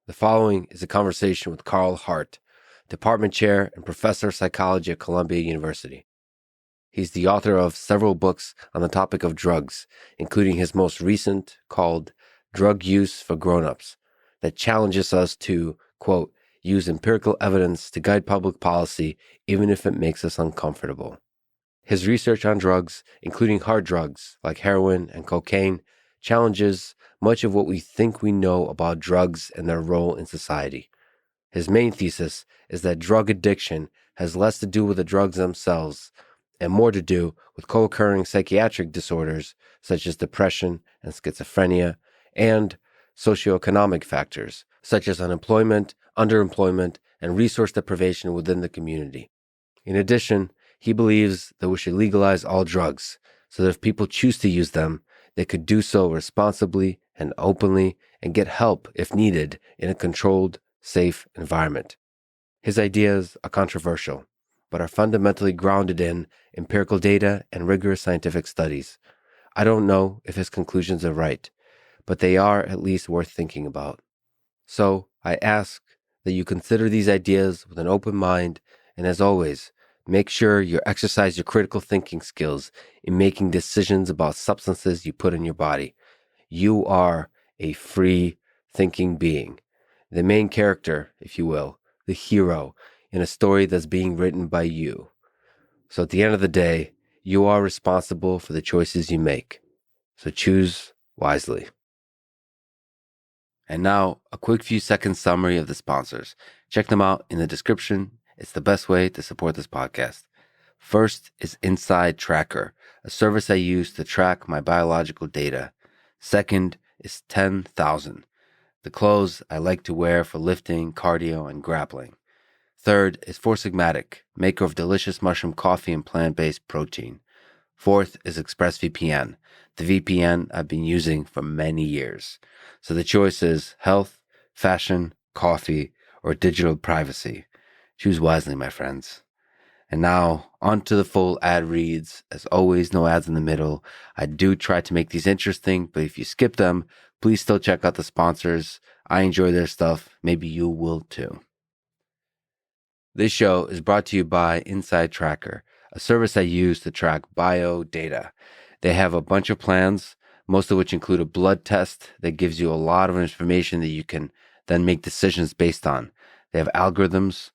The following is a conversation with Hart, Department Chair and Professor of Psychology at Columbia University. He's the author of several books on the topic of drugs, including his most recent called Drug Use for Grownups, that challenges us to, quote, use empirical evidence to guide public policy even if it makes us uncomfortable. His research on drugs, including hard drugs like heroin and cocaine, challenges much of what we think we know about drugs and their role in society. His main thesis is that drug addiction has less to do with the drugs themselves and more to do with co-occurring psychiatric disorders such as depression and schizophrenia and socioeconomic factors such as unemployment, underemployment, and resource deprivation within the community. In addition, he believes that we should legalize all drugs so that if people choose to use them, they could do so responsibly and openly and get help if needed in a controlled, safe environment. His ideas are controversial, but are fundamentally grounded in empirical data and rigorous scientific studies. I don't know if his conclusions are right, but they are at least worth thinking about. So I ask that you consider these ideas with an open mind, and as always, make sure you exercise your critical thinking skills in making decisions about substances you put in your body. You are a free thinking being, the main character, if you will, the hero in a story that's being written by you. So at the end of the day, you are responsible for the choices you make. So choose wisely. And now, a quick few seconds summary of the sponsors. Check them out in the description. It's the best way to support this podcast. First is Inside Tracker, a service I use to track my biological data. Second is 10,000, the clothes I like to wear for lifting, cardio, and grappling. Third is Four Sigmatic, maker of delicious mushroom coffee and plant-based protein. Fourth is ExpressVPN, the VPN I've been using for many years. So the choice is health, fashion, coffee, or digital privacy. Choose wisely, my friends. And now, on to the full ad reads. As always, no ads in the middle. I do try to make these interesting, but if you skip them, please still check out the sponsors. I enjoy their stuff. Maybe you will too. This show is brought to you by Inside Tracker, a service I use to track bio data. They have a bunch of plans, most of which include a blood test that gives you a lot of information that you can then make decisions based on. They have algorithms,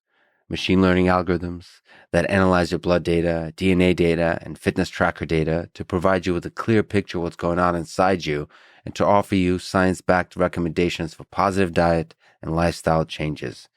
machine learning algorithms that analyze your blood data, DNA data, and fitness tracker data to provide you with a clear picture of what's going on inside you and to offer you science-backed recommendations for positive diet and lifestyle changes.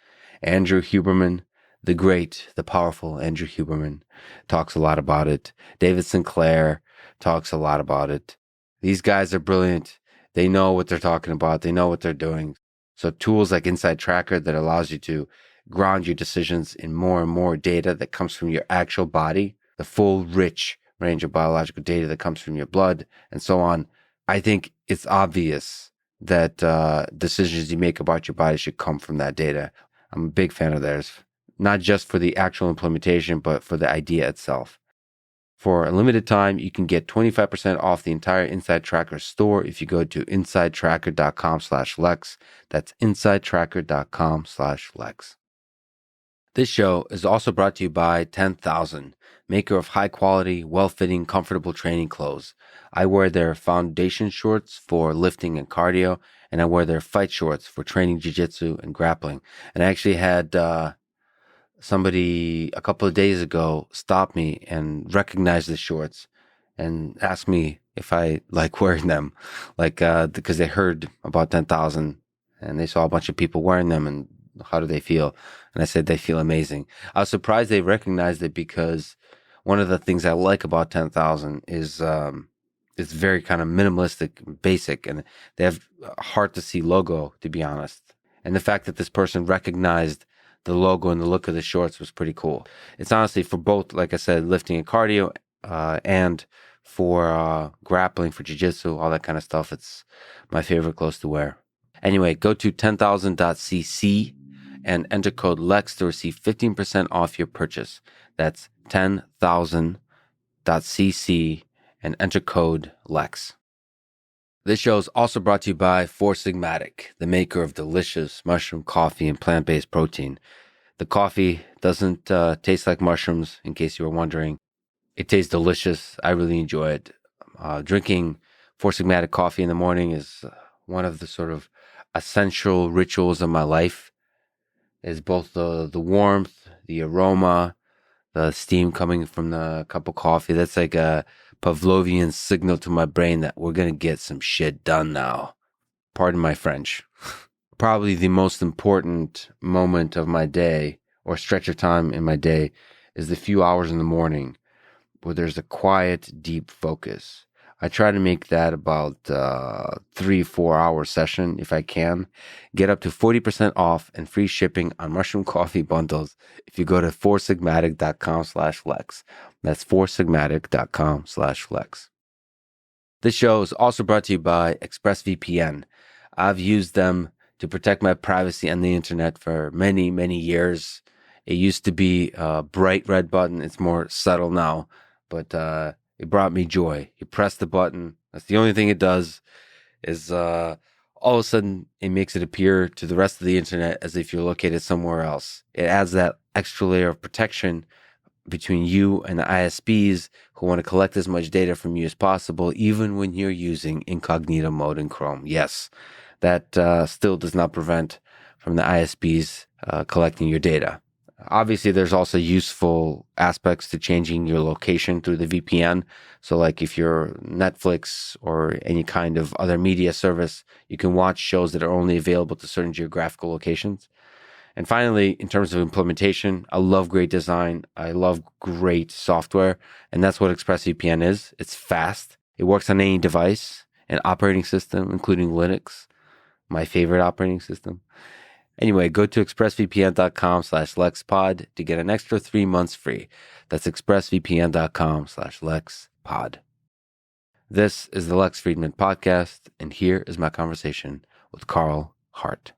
Andrew Huberman, the great, the powerful Andrew Huberman, talks a lot about it. David Sinclair talks a lot about it. These guys are brilliant. They know what they're talking about. They know what they're doing. So tools like Inside Tracker that allows you to ground your decisions in more and more data that comes from your actual body, the full rich range of biological data that comes from your blood and so on. I think it's obvious that decisions you make about your body should come from that data. I'm a big fan of theirs, not just for the actual implementation, but for the idea itself. For a limited time, you can get 25% off the entire Inside Tracker store if you go to insidetracker.com/Lex. That's insidetracker.com/Lex. This show is also brought to you by 10,000, maker of high-quality, well-fitting, comfortable training clothes. I wear their foundation shorts for lifting and cardio, and I wear their fight shorts for training jiu-jitsu and grappling. And I actually had somebody a couple of days ago stop me and recognize the shorts and ask me if I like wearing them, because they heard about 10,000 and they saw a bunch of people wearing them and how do they feel? And I said, they feel amazing. I was surprised they recognized it because one of the things I like about 10,000 is it's very kind of minimalistic, basic, and they have a hard to see logo, to be honest. And the fact that this person recognized the logo and the look of the shorts was pretty cool. It's honestly for both, like I said, lifting and cardio, and for grappling, for jiu-jitsu, all that kind of stuff. It's my favorite clothes to wear. Anyway, go to 10,000.cc and enter code LEX to receive 15% off your purchase. That's 10,000.cc and enter code LEX. This show is also brought to you by Formative, the maker of delicious mushroom coffee and plant-based protein. The coffee doesn't taste like mushrooms, in case you were wondering. It tastes delicious. I really enjoy it. Drinking Formative coffee in the morning is one of the sort of essential rituals of my life. It's both the warmth, the aroma, the steam coming from the cup of coffee. That's like a Pavlovian signal to my brain that we're going to get some shit done now. Pardon my French. Probably the most important moment of my day or stretch of time in my day is the few hours in the morning where there's a quiet, deep focus. I try to make that about 3-4 hour session if I can. Get up to 40% off and free shipping on mushroom coffee bundles if you go to foursigmatic.com/Lex. That's foursigmatic.com/Lex. This show is also brought to you by ExpressVPN. I've used them to protect my privacy on the internet for many, many years. It used to be a bright red button. It's more subtle now, but it brought me joy. You press the button. That's the only thing it does is all of a sudden it makes it appear to the rest of the internet as if you're located somewhere else. It adds that extra layer of protection between you and the ISPs who want to collect as much data from you as possible, even when you're using incognito mode in Chrome. Yes, that still does not prevent from the ISPs collecting your data. Obviously, there's also useful aspects to changing your location through the VPN. So like if you're Netflix or any kind of other media service, you can watch shows that are only available to certain geographical locations. And finally, in terms of implementation, I love great design. I love great software. And that's what ExpressVPN is. It's fast. It works on any device and operating system, including Linux, my favorite operating system. Anyway, go to expressvpn.com/LexPod to get an extra 3 months free. That's expressvpn.com/LexPod. This is the Lex Friedman Podcast, and here is my conversation with Carl Hart.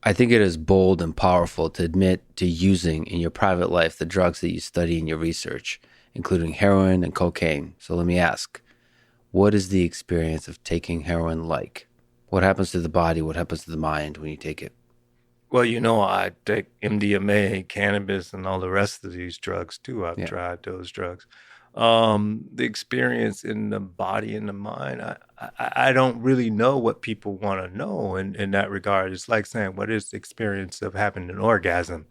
I think it is bold and powerful to admit to using in your private life the drugs that you study in your research, including heroin and cocaine. So let me ask, what is the experience of taking heroin like? What happens to the body? What happens to the mind when you take it? Well, I take MDMA, cannabis, and all the rest of these drugs too. I've tried those drugs. The experience in the body and the mind, I don't really know what people want to know in that regard. It's like saying, what is the experience of having an orgasm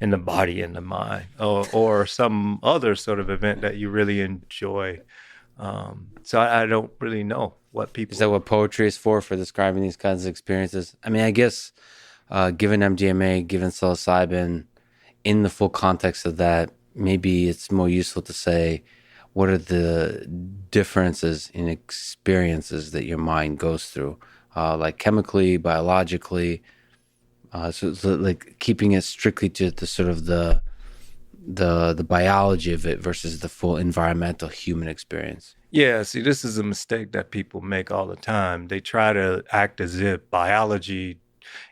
in the body and the mind, or some other sort of event that you really enjoy? So I don't really know what people... Is that what poetry is for describing these kinds of experiences? I mean, I guess given MDMA, given psilocybin, in the full context of that, maybe it's more useful to say, what are the differences in experiences that your mind goes through, like chemically, biologically? So like keeping it strictly to the sort of the biology of it versus the full environmental human experience. Yeah, see, this is a mistake that people make all the time. They try to act as if biology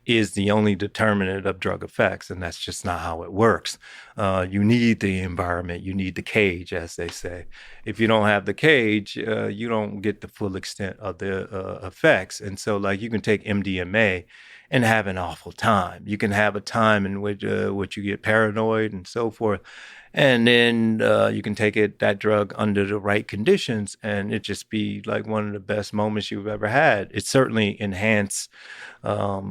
is the only determinant of drug effects, and that's just not how it works. You need the environment, you need the cage, as they say. If you don't have the cage, you don't get the full extent of the effects. And so, like, you can take MDMA and have an awful time. You can have a time in which you get paranoid and so forth. And then you can take that drug under the right conditions, and it just be like one of the best moments you've ever had. It certainly enhanced a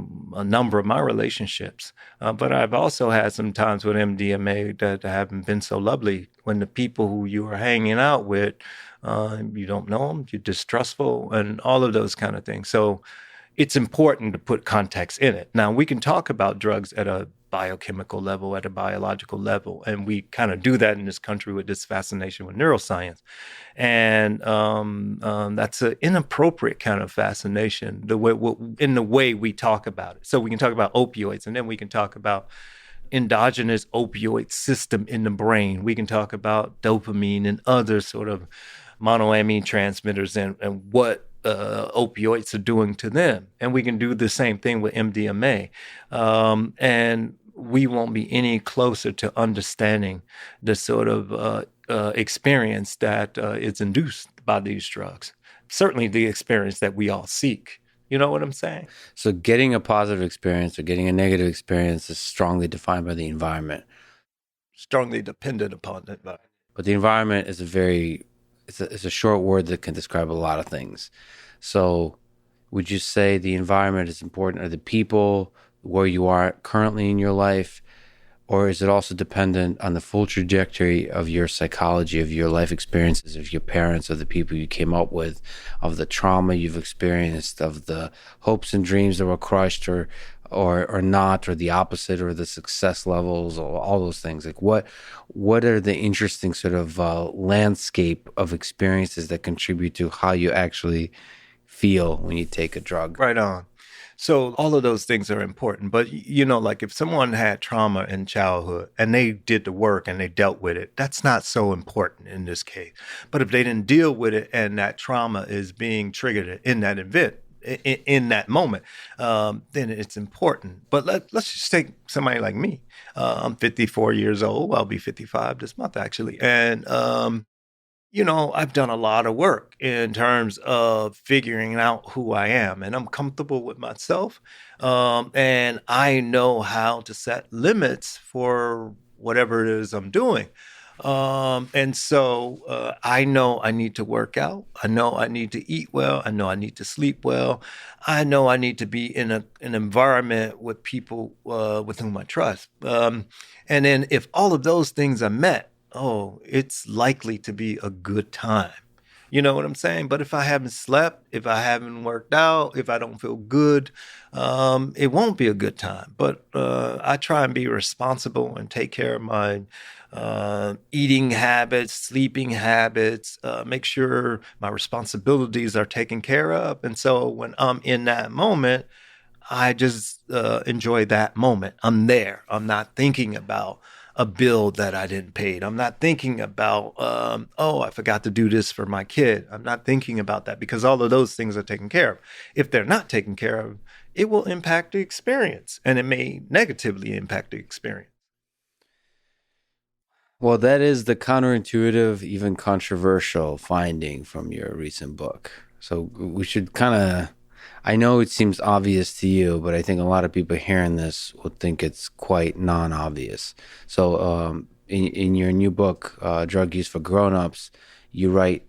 number of my relationships. But I've also had some times with MDMA that haven't been so lovely, when the people who you are hanging out with, you don't know them, you're distrustful, and all of those kind of things. So it's important to put context in it. Now, we can talk about drugs at a biochemical level, at a biological level, and we kind of do that in this country with this fascination with neuroscience. And that's an inappropriate kind of fascination, in the way we talk about it. So we can talk about opioids, and then we can talk about endogenous opioid system in the brain. We can talk about dopamine and other sort of monoamine transmitters and what opioids are doing to them. And we can do the same thing with MDMA. And we won't be any closer to understanding the sort of experience that is induced by these drugs. Certainly the experience that we all seek. You know what I'm saying? So getting a positive experience or getting a negative experience is strongly defined by the environment. Strongly dependent upon it. But the environment is it's a short word that can describe a lot of things. So would you say the environment is important? Are the people where you are currently in your life? Or is it also dependent on the full trajectory of your psychology, of your life experiences, of your parents, of the people you came up with, of the trauma you've experienced, of the hopes and dreams that were crushed or not, or the opposite, or the success levels, or all those things? Like what are the interesting sort of landscape of experiences that contribute to how you actually feel when you take a drug? Right on. So all of those things are important. But, like if someone had trauma in childhood and they did the work and they dealt with it, that's not so important in this case. But if they didn't deal with it and that trauma is being triggered in that event, in that moment, then it's important. But let's just take somebody like me. I'm 54 years old. I'll be 55 this month, actually. And, I've done a lot of work in terms of figuring out who I am, and I'm comfortable with myself. And I know how to set limits for whatever it is I'm doing. And so I know I need to work out. I know I need to eat well. I know I need to sleep well. I know I need to be in an environment with people with whom I trust. And then if all of those things are met, it's likely to be a good time. You know what I'm saying? But if I haven't slept, if I haven't worked out, if I don't feel good, it won't be a good time. But I try and be responsible and take care of my eating habits, sleeping habits, make sure my responsibilities are taken care of. And so when I'm in that moment, I just enjoy that moment. I'm there. I'm not thinking about a bill that I didn't pay. I'm not thinking about, I forgot to do this for my kid. I'm not thinking about that because all of those things are taken care of. If they're not taken care of, it will impact the experience, and it may negatively impact the experience. Well, that is the counterintuitive, even controversial finding from your recent book. So we should I know it seems obvious to you, but I think a lot of people hearing this will think it's quite non-obvious. So in your new book, Drug Use for Grownups, you write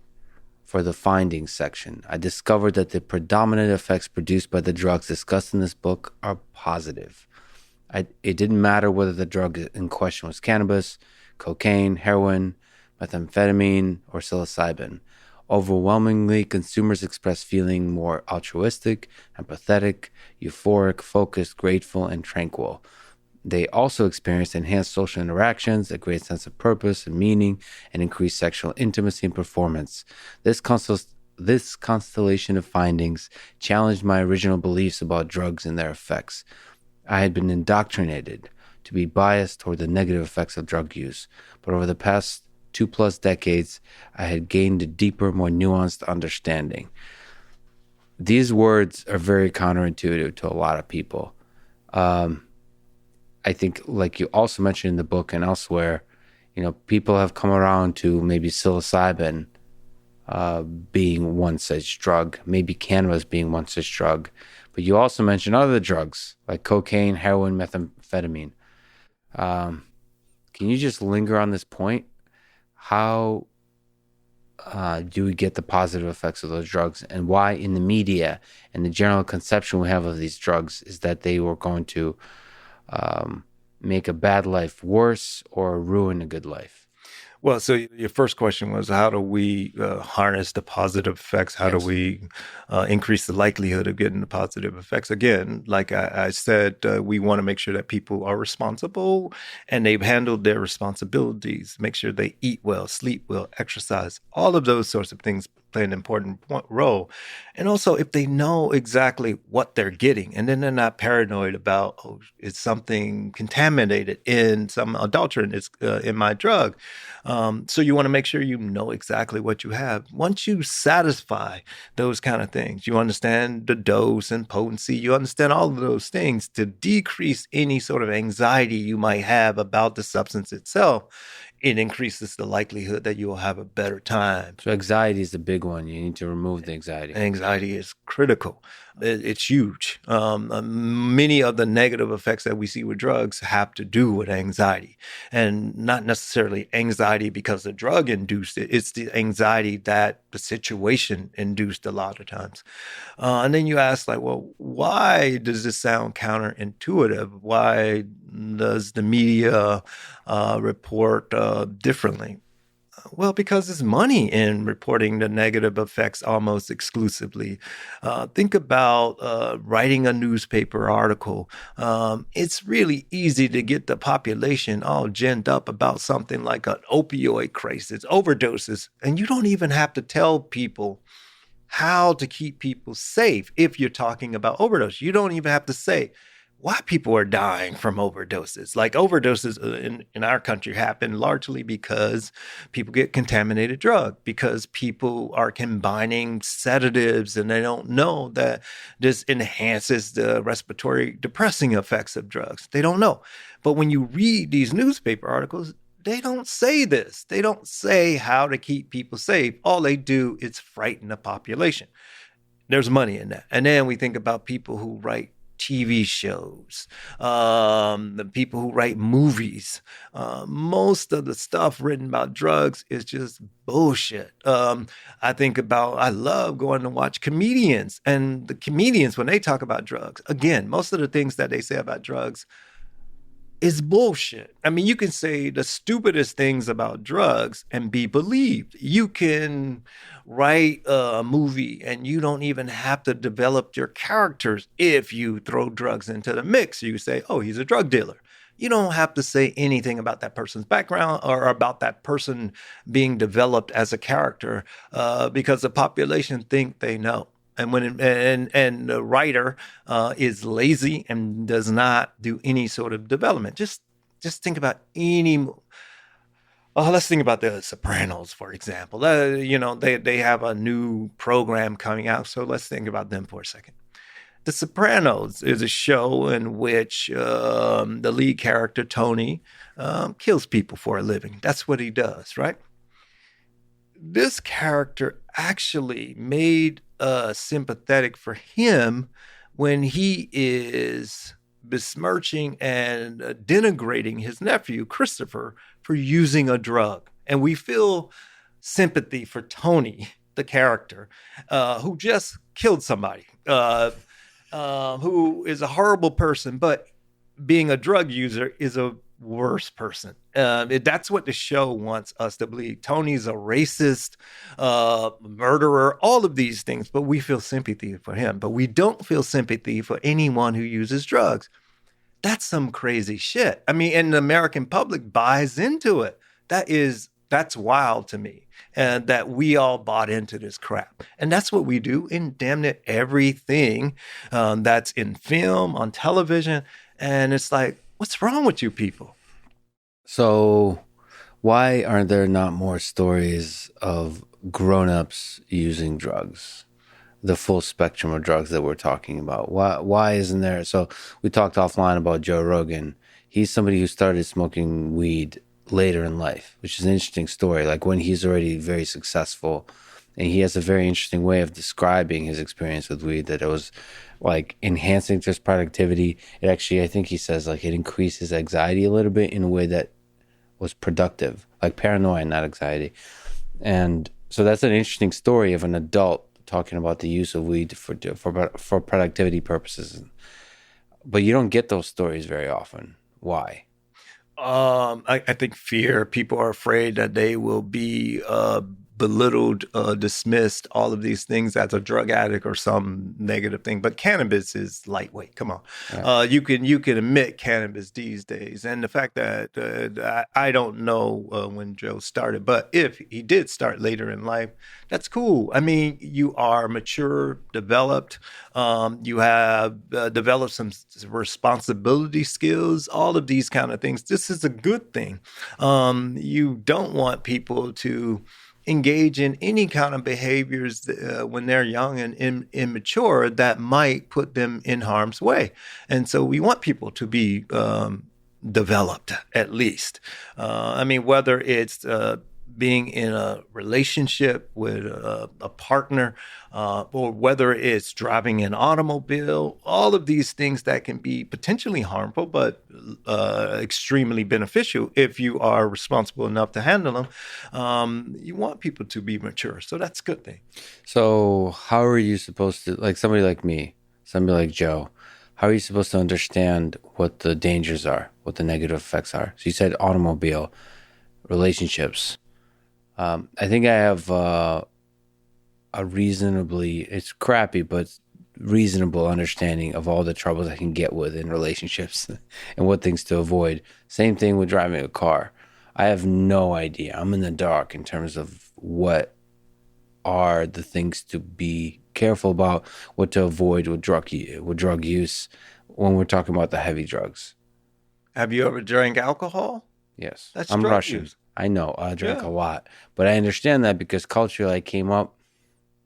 for the findings section, I discovered that the predominant effects produced by the drugs discussed in this book are positive. It didn't matter whether the drug in question was cannabis, cocaine, heroin, methamphetamine, or psilocybin. Overwhelmingly, consumers express feeling more altruistic, empathetic, euphoric, focused, grateful, and tranquil. They also experience enhanced social interactions, a great sense of purpose and meaning, and increased sexual intimacy and performance. This constellation of findings challenged my original beliefs about drugs and their effects. I had been indoctrinated to be biased toward the negative effects of drug use, but over the past 2+ decades, I had gained a deeper, more nuanced understanding. These words are very counterintuitive to a lot of people. I think, like you also mentioned in the book and elsewhere, people have come around to maybe psilocybin being one such drug, maybe cannabis being one such drug. But you also mentioned other drugs like cocaine, heroin, methamphetamine. Can you just linger on this point? How do we get the positive effects of those drugs, and why in the media and the general conception we have of these drugs is that they were going to make a bad life worse or ruin a good life? Well, so your first question was, how do we harness the positive effects? How do we increase the likelihood of getting the positive effects? Again, like I said, we want to make sure that people are responsible and they've handled their responsibilities, make sure they eat well, sleep well, exercise, all of those sorts of things play an important role. And also if they know exactly what they're getting, and then they're not paranoid about, oh, is something contaminated in some adulterant is in my drug. So you want to make sure you know exactly what you have. Once you satisfy those kind of things, you understand the dose and potency, you understand all of those things to decrease any sort of anxiety you might have about the substance itself. It increases the likelihood that you will have a better time. So anxiety is the big one. You need to remove the anxiety. Anxiety is critical. It's huge. Many of the negative effects that we see with drugs have to do with anxiety, and not necessarily anxiety because the drug induced it. It's the anxiety that the situation induced a lot of times. And then you ask, like, well, why does this sound counterintuitive? Why does the media report differently? Well, because there's money in reporting the negative effects almost exclusively. Think about writing a newspaper article. It's really easy to get the population all ginned up about something like an opioid crisis, overdoses, and you don't even have to tell people how to keep people safe if you're talking about overdose. You don't even have to say why people are dying from overdoses. Like overdoses in our country happen largely because people get contaminated drug, because people are combining sedatives and they don't know that this enhances the respiratory depressing effects of drugs. They don't know. But when you read these newspaper articles, they don't say this. They don't say how to keep people safe. All they do is frighten the population. There's money in that. And then we think about people who write TV shows, the people who write movies. Most of the stuff written about drugs is just bullshit. I love going to watch comedians, and the comedians, when they talk about drugs, again, most of the things that they say about drugs is bullshit. I mean, you can say the stupidest things about drugs and be believed. You can write a movie and you don't even have to develop your characters if you throw drugs into the mix. You say, oh, he's a drug dealer. You don't have to say anything about that person's background or about that person being developed as a character because the population think they know. And and the writer is lazy and does not do any sort of development. Just think about any. Let's think about the Sopranos, for example. They have a new program coming out, so let's think about them for a second. The Sopranos is a show in which the lead character Tony kills people for a living. That's what he does, right? This character actually made sympathetic for him when he is besmirching and denigrating his nephew, Christopher, for using a drug. And we feel sympathy for Tony, the character, who just killed somebody, who is a horrible person, but being a drug user is a worse person. That's what the show wants us to believe. Tony's a racist, murderer, all of these things, but we feel sympathy for him. But we don't feel sympathy for anyone who uses drugs. That's some crazy shit. I mean, and the American public buys into it. That's wild to me. And that we all bought into this crap. And that's what we do in damn near everything that's in film, on television. And it's like, what's wrong with you people? So why are there not more stories of grownups using drugs? The full spectrum of drugs that we're talking about. Why isn't there? So we talked offline about Joe Rogan. He's somebody who started smoking weed later in life, which is an interesting story. Like when he's already very successful, and he has a very interesting way of describing his experience with weed, that it was like enhancing his productivity. It actually, I think he says, like it increases anxiety a little bit in a way that was productive, like paranoia, not anxiety. And so that's an interesting story of an adult talking about the use of weed for productivity purposes. But you don't get those stories very often. Why? I think fear. People are afraid that they will be belittled, dismissed all of these things as a drug addict or some negative thing. But cannabis is lightweight. Come on, Yeah. you can admit cannabis these days, and the fact that I don't know when Joe started, but if he did start later in life, that's cool. I mean, you are mature, developed. You have developed some responsibility skills. All of these kind of things. This is a good thing. You don't want people to engage in any kind of behaviors when they're young and immature that might put them in harm's way. And so we want people to be developed at least. I mean, whether it's being in a relationship with a partner, or whether it's driving an automobile, all of these things that can be potentially harmful, but extremely beneficial if you are responsible enough to handle them. You want people to be mature. So that's a good thing. So how are you supposed to, like somebody like me, somebody like Joe, how are you supposed to understand what the dangers are, what the negative effects are? So you said automobile, relationships. I think I have a reasonably, it's crappy, but reasonable understanding of all the troubles I can get with in relationships and what things to avoid. Same thing with driving a car. I have no idea. I'm in the dark in terms of what are the things to be careful about, what to avoid with drug use when we're talking about the heavy drugs. Have you ever drank alcohol? Yes. That's I'm drug Russian. use. I know. I drank Yeah. a lot. But I understand that because culturally I came up,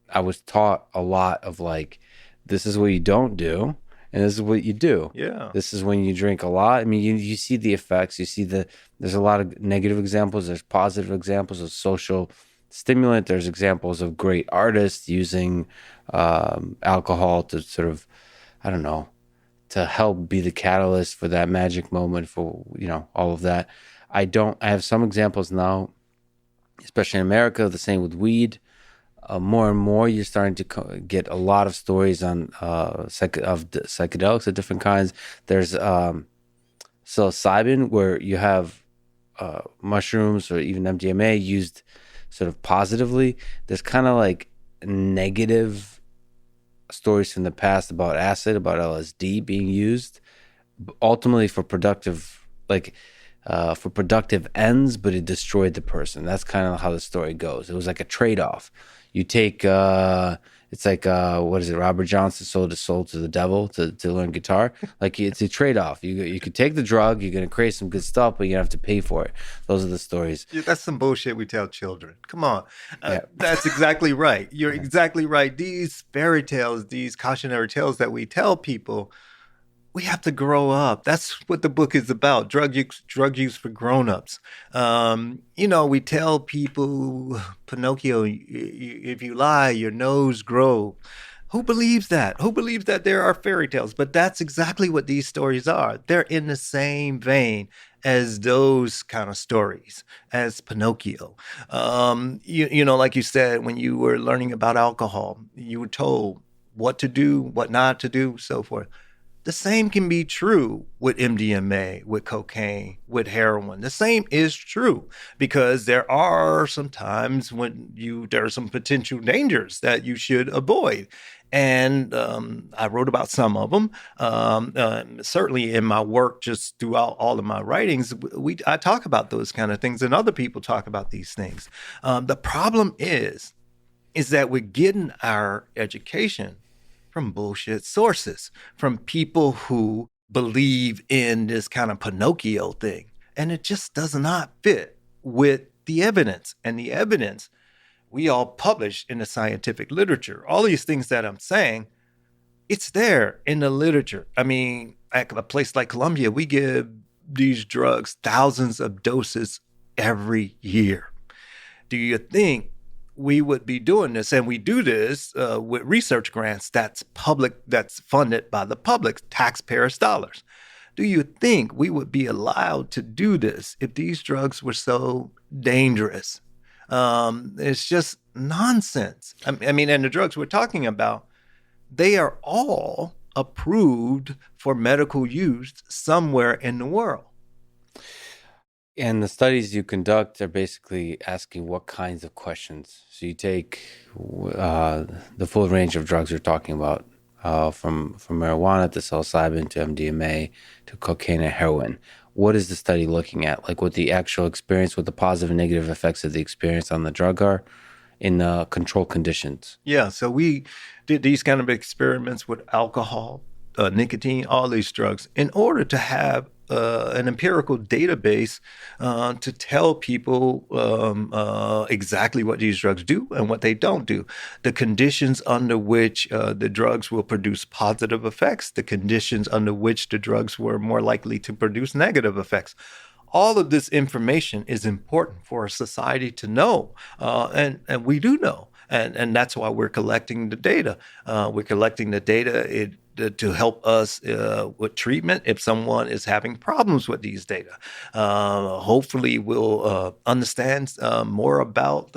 I was taught a lot of like, this is what you don't do, and this is what you do. Yeah. This is when you drink a lot. I mean, you see the effects. You see there's a lot of negative examples. There's positive examples of social stimulant. There's examples of great artists using alcohol to sort of, I don't know, to help be the catalyst for that magic moment for, all of that. I have some examples now, especially in America, the same with weed. More and more, you're starting to get a lot of stories on psychedelics of different kinds. There's psilocybin, where you have mushrooms or even MDMA used sort of positively. There's kind of like negative stories from the past about acid, about LSD being used, ultimately for productive, for productive ends, but it destroyed the person. That's kind of how the story goes. It was like a trade-off. You take, it's like, what is it? Robert Johnson sold his soul to the devil to learn guitar. Like, it's a trade-off. You could take the drug, you're going to create some good stuff, but you have to pay for it. Those are the stories. Yeah, that's some bullshit we tell children. Come on. Yeah. That's exactly right. You're exactly right. These fairy tales, these cautionary tales that we tell people, we have to grow up. That's what the book is about. Drug use for grownups. We tell people, Pinocchio, if you lie, your nose grows. Who believes that? Who believes that there are fairy tales? But that's exactly what these stories are. They're in the same vein as those kind of stories, as Pinocchio. Like you said, when you were learning about alcohol, you were told what to do, what not to do, so forth. The same can be true with MDMA, with cocaine, with heroin. The same is true because there are some times when there are some potential dangers that you should avoid. And I wrote about some of them. Certainly in my work, just throughout all of my writings, I talk about those kind of things, and other people talk about these things. The problem is that we're getting our education from bullshit sources, from people who believe in this kind of Pinocchio thing. And it just does not fit with the evidence. And the evidence we all publish in the scientific literature. All these things that I'm saying, it's there in the literature. I mean, at a place like Colombia, we give these drugs thousands of doses every year. Do you think we would be doing this? And we do this with research grants that's funded by the public, taxpayers' dollars. Do you think we would be allowed to do this if these drugs were so dangerous? It's just nonsense. I mean, and the drugs we're talking about, they are all approved for medical use somewhere in the world. And the studies you conduct are basically asking what kinds of questions. So you take the full range of drugs you're talking about, from marijuana to psilocybin to MDMA to cocaine and heroin. What is the study looking at? Like what the actual experience, what the positive and negative effects of the experience on the drug are in controlled conditions. Yeah, so we did these kind of experiments with alcohol, nicotine, all these drugs, in order to have an empirical database to tell people exactly what these drugs do and what they don't do, the conditions under which the drugs will produce positive effects, the conditions under which the drugs were more likely to produce negative effects. All of this information is important for a society to know, and we do know, and that's why we're collecting the data. We're collecting the data to help us with treatment if someone is having problems with these data. Hopefully, we'll understand more about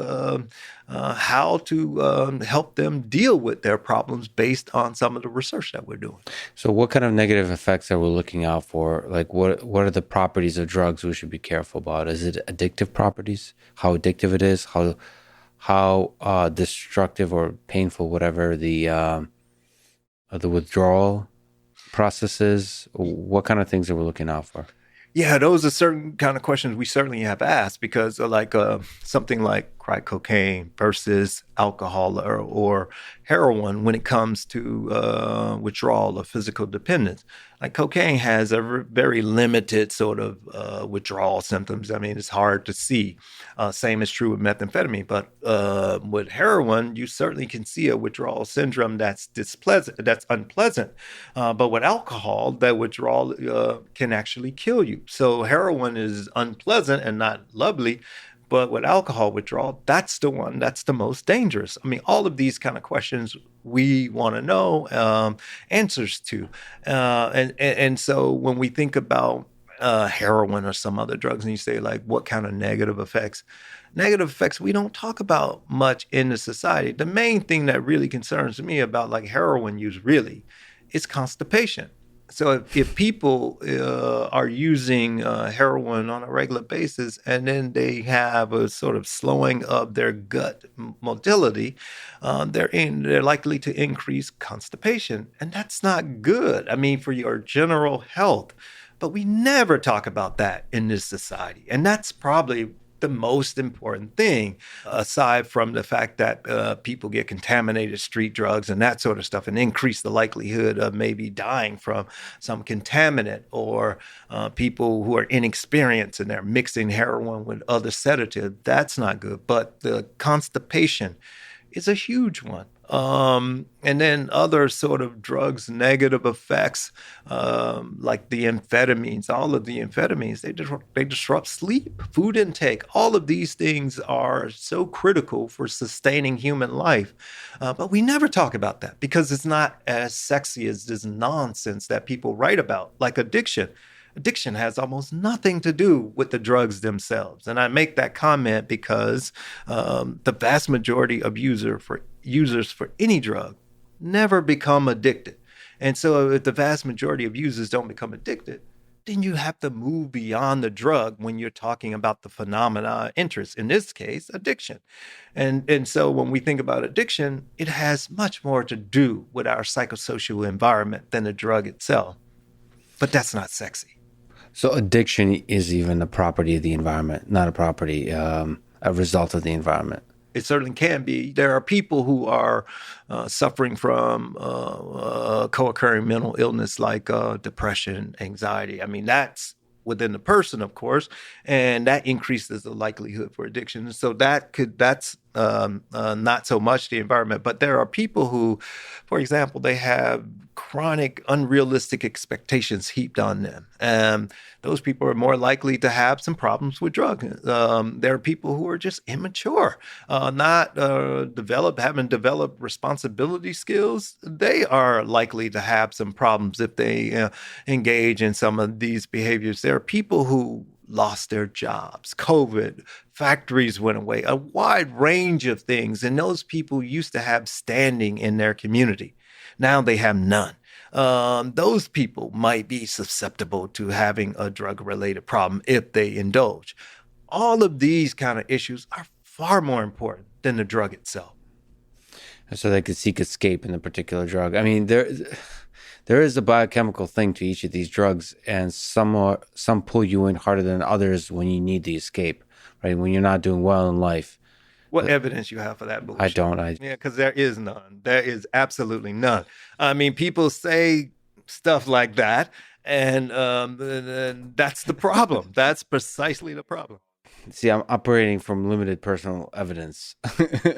how to help them deal with their problems based on some of the research that we're doing. So what kind of negative effects are we looking out for? Like what are the properties of drugs we should be careful about? Is it addictive properties? How addictive it is? How destructive or painful, whatever the withdrawal process is? What kind of things are we looking out for? Yeah, those are certain kind of questions we certainly have asked because, something like crack cocaine versus alcohol or heroin, when it comes to withdrawal or physical dependence, like cocaine has a very limited sort of withdrawal symptoms. I mean, it's hard to see. Same is true with methamphetamine, but with heroin, you certainly can see a withdrawal syndrome that's unpleasant. But with alcohol, that withdrawal can actually kill you. So heroin is unpleasant and not lovely. But with alcohol withdrawal, that's the one that's the most dangerous. I mean, all of these kind of questions we want to know answers to. And so when we think about heroin or some other drugs, and you say, like, what kind of negative effects? Negative effects we don't talk about much in the society. The main thing that really concerns me about like heroin use really is constipation. So if people are using heroin on a regular basis and then they have a sort of slowing of their gut motility, they're likely to increase constipation, and that's not good. I mean, for your general health. But we never talk about that in this society, and that's probably the most important thing, aside from the fact that people get contaminated street drugs and that sort of stuff and increase the likelihood of maybe dying from some contaminant, or people who are inexperienced and they're mixing heroin with other sedatives. That's not good. But the constipation is a huge one. And then other sort of drugs, negative effects, like the amphetamines, all of the amphetamines, they disrupt sleep, food intake. All of these things are so critical for sustaining human life. But we never talk about that because it's not as sexy as this nonsense that people write about, like addiction. Addiction has almost nothing to do with the drugs themselves. And I make that comment because the vast majority of users for any drug never become addicted. And so if the vast majority of users don't become addicted, then you have to move beyond the drug when you're talking about the phenomena of interest, in this case, addiction. And so when we think about addiction, it has much more to do with our psychosocial environment than the drug itself. But that's not sexy. So addiction is even a property of the environment, not a property, a result of the environment. It certainly can be. There are people who are suffering from co-occurring mental illness like depression, anxiety. I mean, that's within the person, of course, and that increases the likelihood for addiction. So that's not so much the environment, but there are people who, for example, they have chronic unrealistic expectations heaped on them. And those people are more likely to have some problems with drugs. There are people who are just immature, not haven't developed responsibility skills. They are likely to have some problems if they engage in some of these behaviors. There are people who lost their jobs, COVID, factories went away, a wide range of things. And those people used to have standing in their community. Now they have none. those people might be susceptible to having a drug-related problem if they indulge. All of these kind of issues are far more important than the drug itself. So they could seek escape in the particular drug. I mean, there is a biochemical thing to each of these drugs, and some pull you in harder than others when you need the escape, right? When you're not doing well in life. What evidence you have for that bullshit? I don't. Yeah, because there is none. There is absolutely none. I mean, people say stuff like that, and that's the problem. That's precisely the problem. See, I'm operating from limited personal evidence.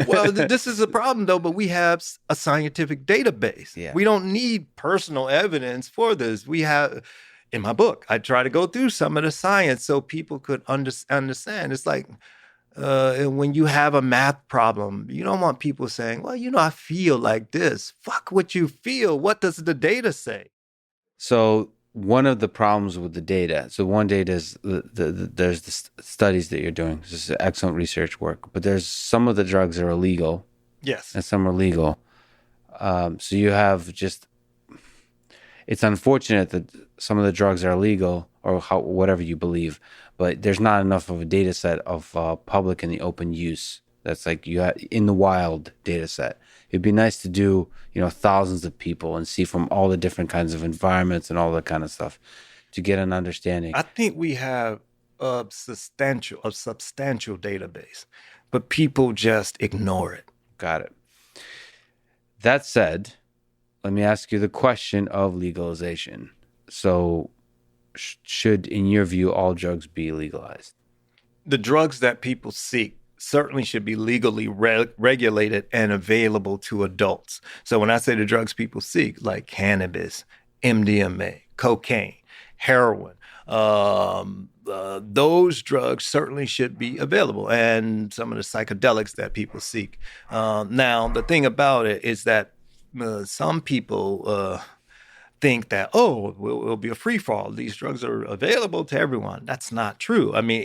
Well, this is a problem, though, but we have a scientific database. Yeah. We don't need personal evidence for this. We have, in my book, I try to go through some of the science so people could understand. It's like when you have a math problem, you don't want people saying, well, I feel like this. Fuck what you feel. What does the data say? So one of the problems with the data, so one data is there's the studies that you're doing. This is excellent research work, but there's some of the drugs that are illegal. Yes. And some are legal. So you have it's unfortunate that some of the drugs are illegal or whatever you believe, but there's not enough of a data set of public and the open use. That's like you have in the wild data set. It'd be nice to do, thousands of people and see from all the different kinds of environments and all that kind of stuff to get an understanding. I think we have a substantial database, but people just ignore it. Got it. That said, let me ask you the question of legalization. So should, in your view, all drugs be legalized? The drugs that people seek certainly should be legally regulated and available to adults. So when I say the drugs people seek, like cannabis, MDMA, cocaine, heroin, those drugs certainly should be available, and some of the psychedelics that people seek. Now, the thing about it is that some people think that, it'll be a free fall. These drugs are available to everyone. That's not true. I mean,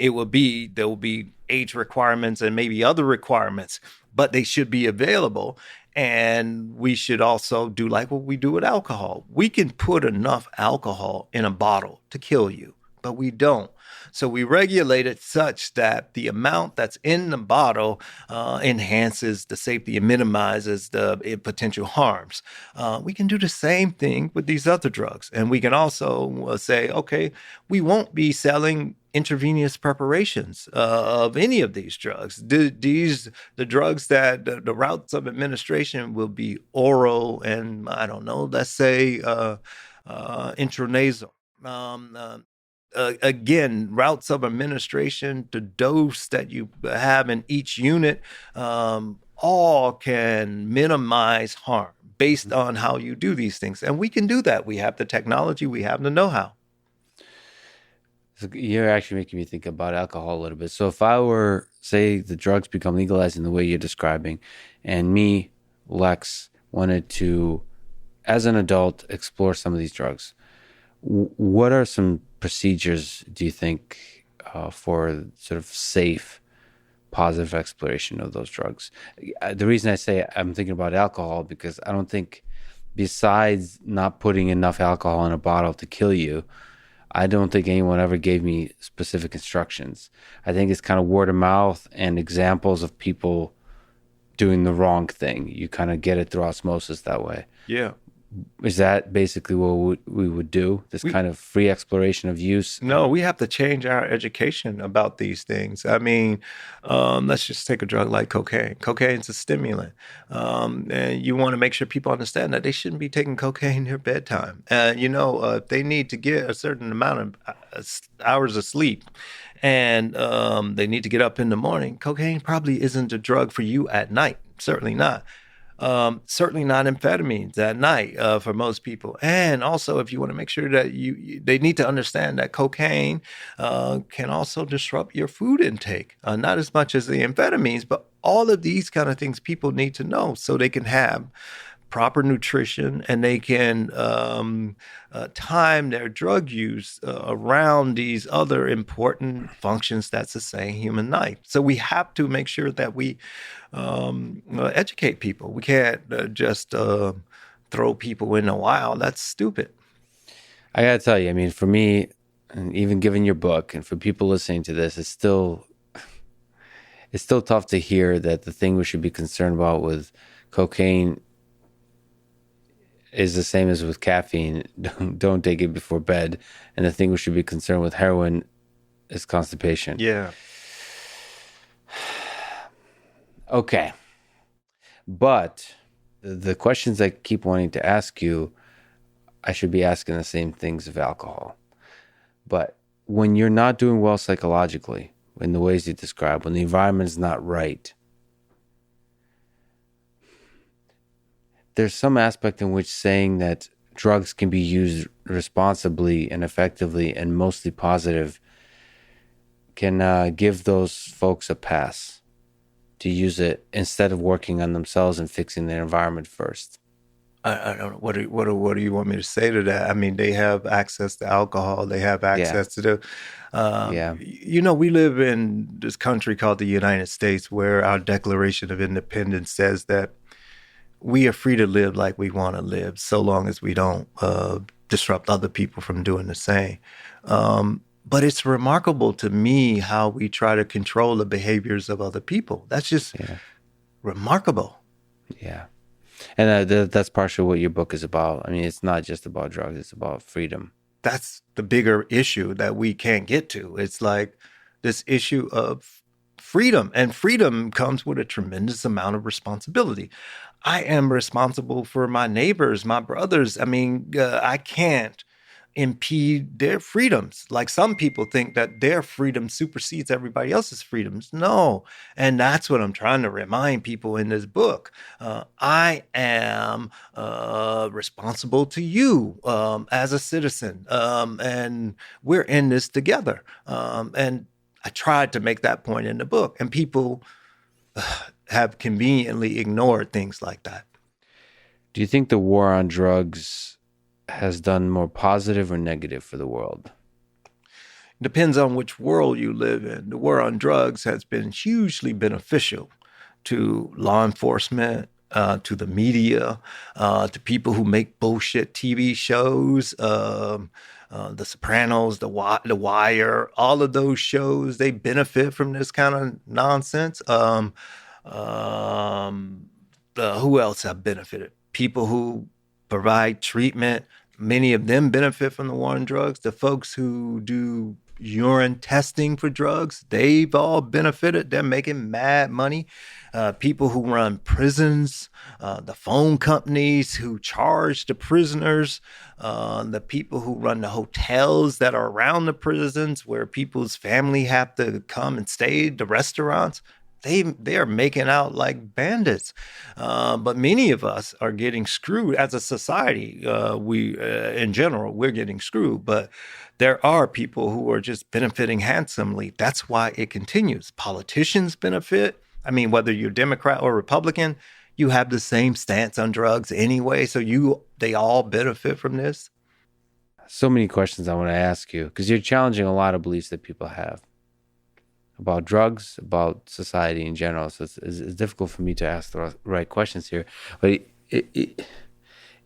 there will be age requirements and maybe other requirements, but they should be available. And we should also do like what we do with alcohol. We can put enough alcohol in a bottle to kill you, but we don't. So we regulate it such that the amount that's in the bottle enhances the safety and minimizes the potential harms. We can do the same thing with these other drugs. And we can also say, okay, we won't be selling intravenous preparations of any of these drugs. The drugs that the routes of administration will be oral and, I don't know, let's say intranasal. Again, routes of administration, the dose that you have in each unit, all can minimize harm based on how you do these things. And we can do that. We have the technology, we have the know-how. So you're actually making me think about alcohol a little bit. So if I were, say, the drugs become legalized in the way you're describing, and me, Lex, wanted to, as an adult, explore some of these drugs, what are some procedures do you think for sort of safe, positive exploration of those drugs? The reason I say I'm thinking about alcohol, because I don't think, besides not putting enough alcohol in a bottle to kill you, I don't think anyone ever gave me specific instructions. I think it's kind of word of mouth and examples of people doing the wrong thing. You kind of get it through osmosis that way. Yeah. Is that basically what we would do? This kind of free exploration of use? No, we have to change our education about these things. I mean, let's just take a drug like cocaine. Cocaine's a stimulant. And you want to make sure people understand that they shouldn't be taking cocaine near bedtime. If they need to get a certain amount of hours of sleep and they need to get up in the morning, cocaine probably isn't a drug for you at night. Certainly not. Certainly not amphetamines at night for most people. And also, if you want to make sure that they need to understand that cocaine can also disrupt your food intake, not as much as the amphetamines, but all of these kind of things people need to know so they can have proper nutrition and they can time their drug use around these other important functions that sustain human life. So we have to make sure that we educate people. We can't just throw people in the wild, that's stupid. I gotta tell you, I mean, for me, and even given your book, and for people listening to this, it's still tough to hear that the thing we should be concerned about with cocaine is the same as with caffeine. Don't take it before bed. And the thing we should be concerned with heroin is constipation. Yeah. Okay. But the questions I keep wanting to ask you, I should be asking the same things of alcohol. But when you're not doing well psychologically, in the ways you describe, when the environment is not right, there's some aspect in which saying that drugs can be used responsibly and effectively and mostly positive can give those folks a pass to use it instead of working on themselves and fixing their environment first. I don't know. What do you want me to say to that? I mean, they have access to alcohol. They have access to the. You know, we live in this country called the United States, where our Declaration of Independence says that we are free to live like we want to live, so long as we don't disrupt other people from doing the same. But it's remarkable to me how we try to control the behaviors of other people. That's just remarkable. Yeah. And that's partially what your book is about. I mean, it's not just about drugs, it's about freedom. That's the bigger issue that we can't get to. It's like this issue of freedom, and freedom comes with a tremendous amount of responsibility. I am responsible for my neighbors, my brothers. I mean, I can't impede their freedoms. Like some people think that their freedom supersedes everybody else's freedoms. No. And that's what I'm trying to remind people in this book. I am responsible to you as a citizen. And we're in this together. And I tried to make that point in the book. And people have conveniently ignored things like that. Do you think the war on drugs has done more positive or negative for the world? Depends on which world you live in. The war on drugs has been hugely beneficial to law enforcement, to the media, to people who make bullshit TV shows, The Sopranos, The Wire, all of those shows, they benefit from this kind of nonsense. Who else have benefited? People who provide treatment. Many of them benefit from the war on drugs. The folks who do urine testing for drugs, they've all benefited. They're making mad money. People who run prisons, the phone companies who charge the prisoners, the people who run the hotels that are around the prisons where people's family have to come and stay, the restaurants. They are making out like bandits, but many of us are getting screwed as a society. In general, we're getting screwed, but there are people who are just benefiting handsomely. That's why it continues. Politicians benefit. I mean, whether you're Democrat or Republican, you have the same stance on drugs anyway. So they all benefit from this. So many questions I want to ask you because you're challenging a lot of beliefs that people have about drugs, about society in general. So it's difficult for me to ask the right questions here. But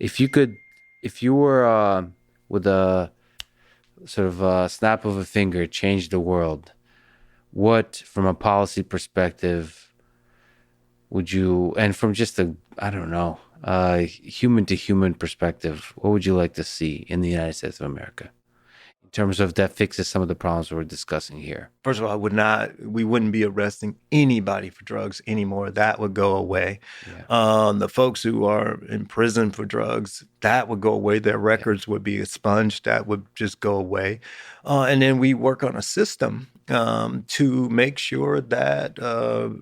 if you were with a sort of a snap of a finger, change the world, what, from a policy perspective, would you, and from just human to human perspective, what would you like to see in the United States of America? In terms of that fixes some of the problems we're discussing here. First of all, we wouldn't be arresting anybody for drugs anymore. That would go away. Yeah. The folks who are in prison for drugs, that would go away. Their records would be expunged. That would just go away. And then we work on a system to make sure that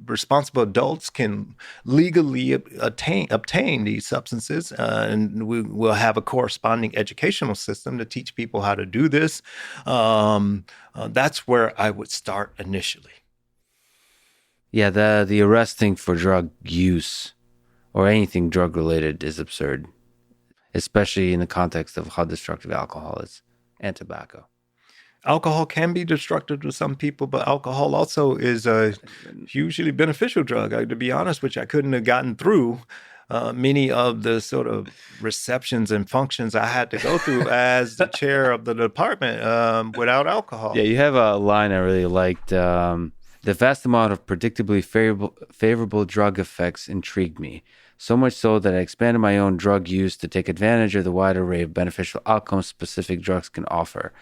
responsible adults can legally obtain these substances. And we will have a corresponding educational system to teach people how to do this. That's where I would start initially. Yeah, the arresting for drug use or anything drug related is absurd, especially in the context of how destructive alcohol is and tobacco. Alcohol can be destructive to some people, but alcohol also is a hugely beneficial drug. To be honest with you, I couldn't have gotten through many of the sort of receptions and functions I had to go through as the chair of the department without alcohol. Yeah, you have a line I really liked. The vast amount of predictably favorable drug effects intrigued me, so much so that I expanded my own drug use to take advantage of the wide array of beneficial outcomes specific drugs can offer.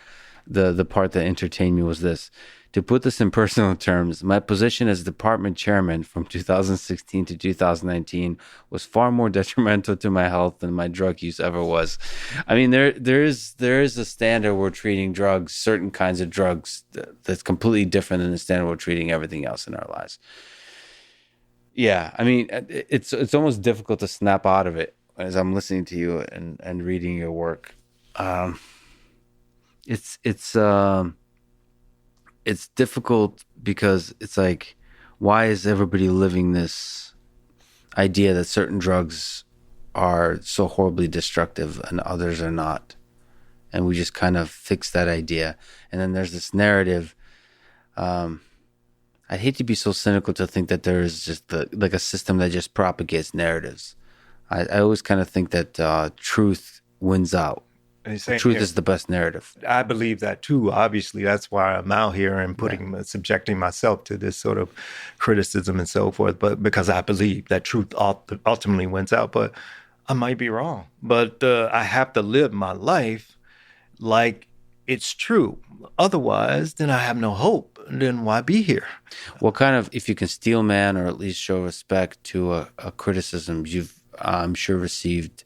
The part that entertained me was this. To put this in personal terms, my position as department chairman from 2016 to 2019 was far more detrimental to my health than my drug use ever was. I mean, there is a standard we're treating drugs, certain kinds of drugs, that's completely different than the standard we're treating everything else in our lives. Yeah, I mean, it's almost difficult to snap out of it as I'm listening to you and reading your work. It's difficult because it's like, why is everybody living this idea that certain drugs are so horribly destructive and others are not? And we just kind of fix that idea. And then there's this narrative. I'd hate to be so cynical to think that there is just like a system that just propagates narratives. I always kind of think that truth wins out. Truth is the best narrative. I believe that too. Obviously, that's why I'm out here and subjecting myself to this sort of criticism and so forth. But because I believe that truth ultimately wins out. But I might be wrong. But I have to live my life like it's true. Otherwise, then I have no hope. Then why be here? What kind of, if you can steel man or at least show respect to a criticism, you've, I'm sure, received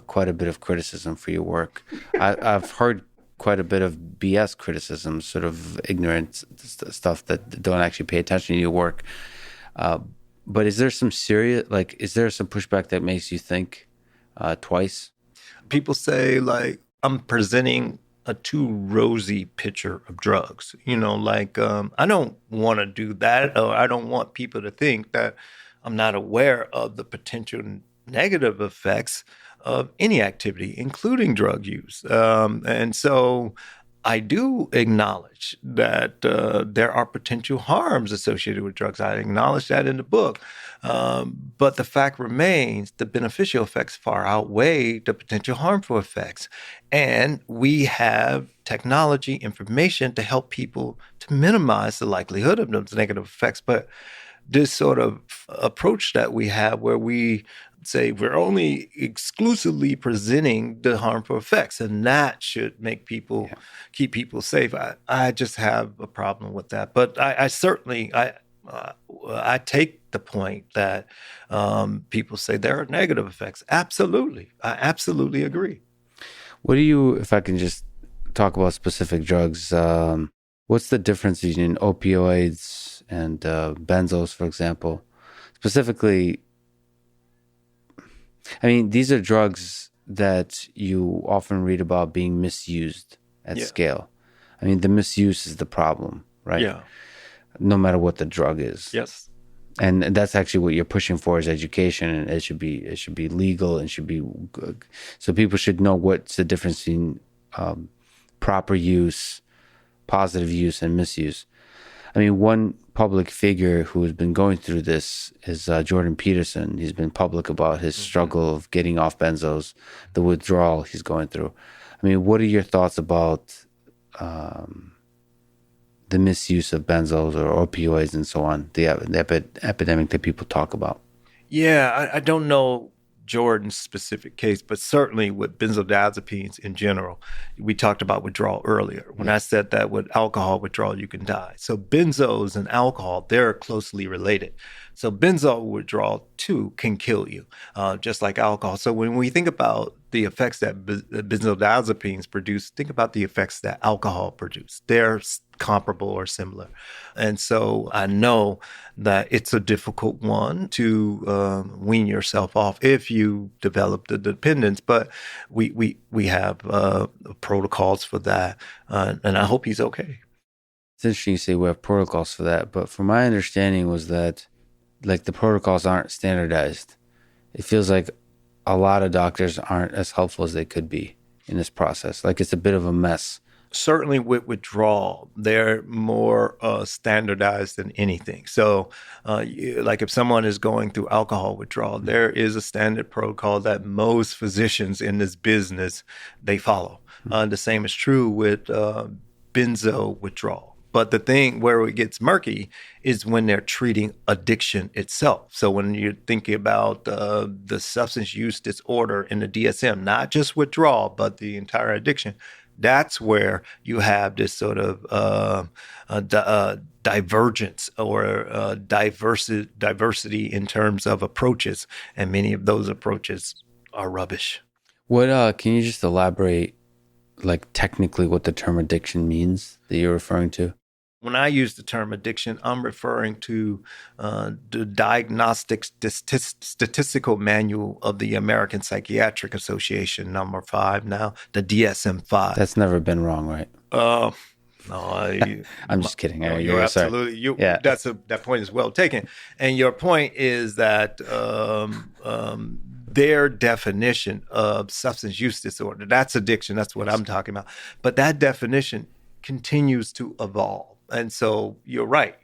quite a bit of criticism for your work. I've heard quite a bit of BS criticism, sort of ignorant stuff that don't actually pay attention to your work. But is there some serious, like, is there some pushback that makes you think twice? People say, like, I'm presenting a too rosy picture of drugs. You know, like, I don't want to do that, or I don't want people to think that I'm not aware of the potential negative effects of any activity, including drug use. And so I do acknowledge that there are potential harms associated with drugs. I acknowledge that in the book. But the fact remains, the beneficial effects far outweigh the potential harmful effects. And we have technology, information to help people to minimize the likelihood of those negative effects. But this sort of approach that we have where we say we're only exclusively presenting the harmful effects, and that should make people, keep people safe. I just have a problem with that. But I certainly take the point that people say there are negative effects. Absolutely. I absolutely agree. What do you, if I can just talk about specific drugs, what's the difference between opioids and benzos, for example? Specifically, I mean, these are drugs that you often read about being misused at scale. I mean, the misuse is the problem, right? Yeah. No matter what the drug is. Yes. And that's actually what you're pushing for is education, and it should be legal and should be good. So people should know what's the difference between proper use, positive use, and misuse. I mean, one public figure who has been going through this is Jordan Peterson. He's been public about his struggle of getting off benzos, the withdrawal he's going through. I mean, what are your thoughts about the misuse of benzos or opioids and so on, the epidemic that people talk about? Yeah, I don't know Jordan's specific case, but certainly with benzodiazepines in general. We talked about withdrawal earlier. When I said that with alcohol withdrawal, you can die. So benzos and alcohol, they're closely related. So benzo withdrawal too can kill you, just like alcohol. So when we think about the effects that benzodiazepines produce, think about the effects that alcohol produce. They're comparable or similar. And so I know that it's a difficult one to wean yourself off if you develop the dependence, but we have protocols for that, and I hope he's okay. It's interesting you say we have protocols for that, but from my understanding was that like the protocols aren't standardized. It feels like a lot of doctors aren't as helpful as they could be in this process. Like it's a bit of a mess Certainly with withdrawal, they're more standardized than anything. So, like if someone is going through alcohol withdrawal, there is a standard protocol that most physicians in this business, they follow. The same is true with benzo withdrawal. But the thing where it gets murky is when they're treating addiction itself. So when you're thinking about the substance use disorder in the DSM, not just withdrawal, but the entire addiction, that's where you have this sort of divergence or diversity in terms of approaches. And many of those approaches are rubbish. What can you just elaborate, like technically, what the term addiction means that you're referring to? When I use the term addiction, I'm referring to the Diagnostic Statistical Manual of the American Psychiatric Association, number 5 now, the DSM-5. That's never been wrong, right? No, I'm just kidding. No, you're absolutely. That point is well taken. And your point is that their definition of substance use disorder, that's addiction. That's what I'm talking about. But that definition continues to evolve. And so you're right.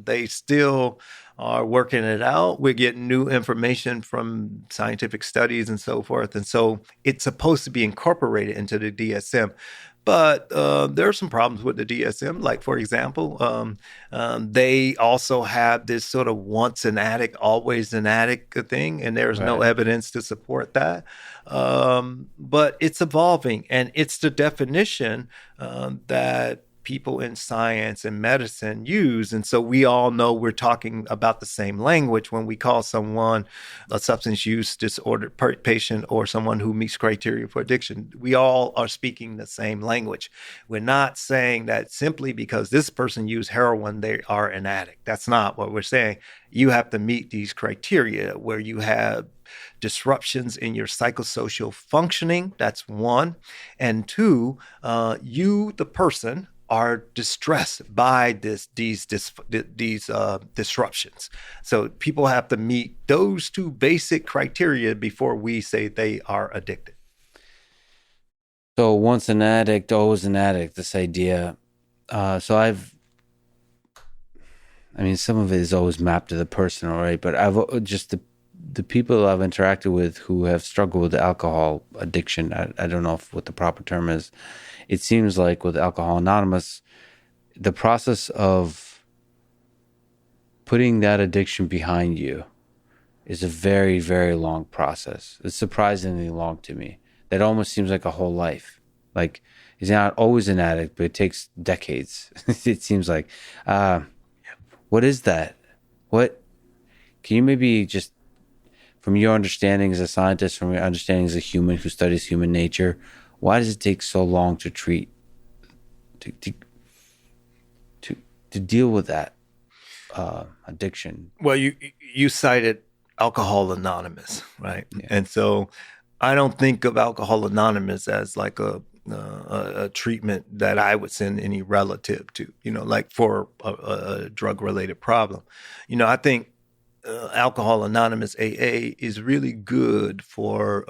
They still are working it out. We're getting new information from scientific studies and so forth. And so it's supposed to be incorporated into the DSM. But there are some problems with the DSM. Like, for example, they also have this sort of once an addict, always an addict thing, and there's no evidence to support that. But it's evolving, and it's the definition that people in science and medicine use. And so we all know we're talking about the same language when we call someone a substance use disorder patient or someone who meets criteria for addiction. We all are speaking the same language. We're not saying that simply because this person used heroin, they are an addict. That's not what we're saying. You have to meet these criteria where you have disruptions in your psychosocial functioning. That's one. And two, you, the person, are distressed by these disruptions. So people have to meet those two basic criteria before we say they are addicted. So once an addict, always an addict, this idea. Some of it is always mapped to the person, all right? But I've just the people I've interacted with who have struggled with alcohol addiction, I don't know what the proper term is. It seems like with Alcohol Anonymous, the process of putting that addiction behind you is a very, very long process. It's surprisingly long to me. That almost seems like a whole life. Like, he's not always an addict, but it takes decades. It seems like. What is that? What? Can you maybe just, from your understanding as a scientist, from your understanding as a human who studies human nature, why does it take so long to treat, to deal with that addiction? Well, you cited Alcohol Anonymous, right? Yeah. And so I don't think of Alcohol Anonymous as like a treatment that I would send any relative to, like for a drug-related problem. I think Alcohol Anonymous AA is really good for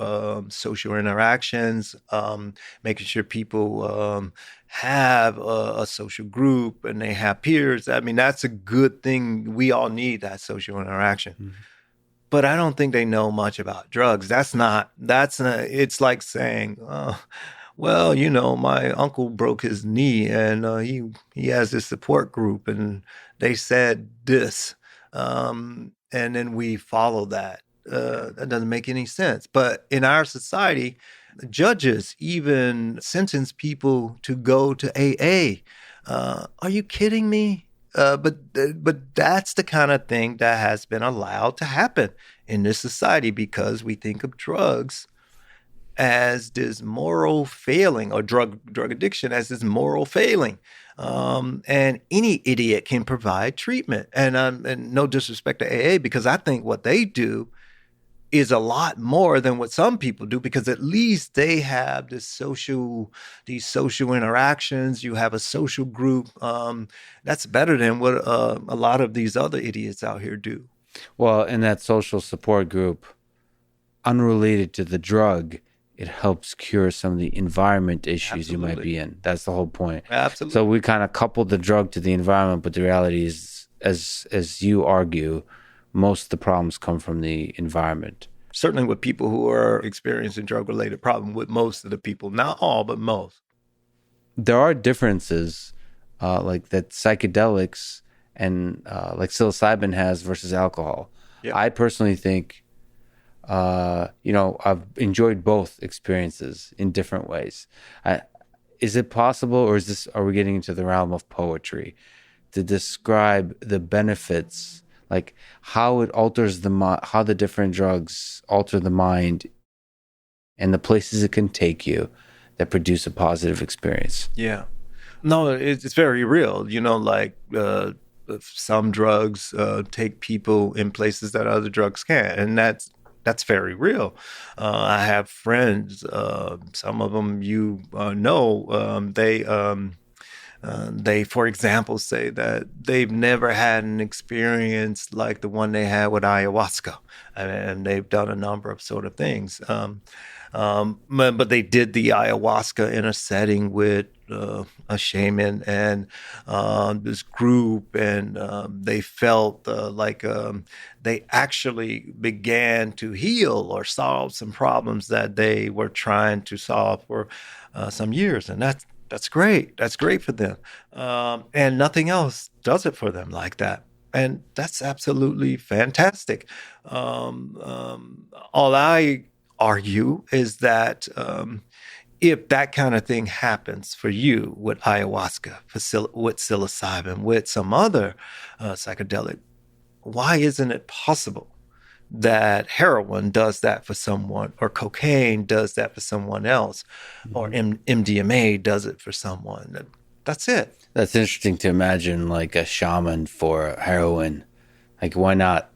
social interactions, making sure people have a social group and they have peers. I mean, that's a good thing. We all need that social interaction. Mm-hmm. But I don't think they know much about drugs. That's not, it's like saying, well, my uncle broke his knee and he has this support group and they said this. And then we follow that. That doesn't make any sense. But in our society, judges even sentence people to go to AA. Are you kidding me? But that's the kind of thing that has been allowed to happen in this society because we think of drugs as this moral failing, or drug addiction as this moral failing. And any idiot can provide treatment. And no disrespect to AA, because I think what they do is a lot more than what some people do, because at least they have these social interactions. You have a social group. That's better than what a lot of these other idiots out here do. Well, in that social support group, unrelated to the drug, it helps cure some of the environment issues you might Absolutely. be in. That's the whole point. Absolutely. So we kind of coupled the drug to the environment, but the reality is, as you argue, most of the problems come from the environment. Certainly with people who are experiencing drug-related problem, with most of the people, not all, but most. There are differences, like that psychedelics and like psilocybin has versus alcohol. Yeah. I personally think, I've enjoyed both experiences in different ways. Is it possible, or are we getting into the realm of poetry to describe the benefits, like how it alters how the different drugs alter the mind and the places it can take you that produce a positive experience? Yeah. No, it's very real. Like some drugs take people in places that other drugs can't, and that's very real. I have friends, some of them they, for example, say that they've never had an experience like the one they had with ayahuasca, and they've done a number of sort of things. But they did the ayahuasca in a setting with a shaman and this group, and they felt like they actually began to heal or solve some problems that they were trying to solve for some years, and that's great. That's great for them, and nothing else does it for them like that. And that's absolutely fantastic. All I argue is that if that kind of thing happens for you with ayahuasca, with psilocybin, with some other psychedelic, why isn't it possible that heroin does that for someone, or cocaine does that for someone else, or MDMA does it for someone? That's it. That's interesting to imagine, like a shaman for heroin. Like, why not?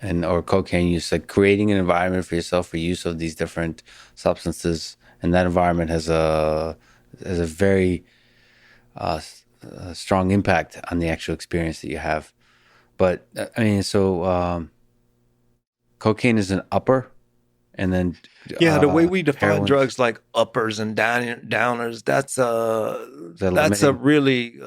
Or cocaine use, like creating an environment for yourself for use of these different substances, and that environment has a very strong impact on the actual experience that you have. But I mean, so cocaine is an upper, and then the way we define heroin, drugs like uppers and downers, that's a really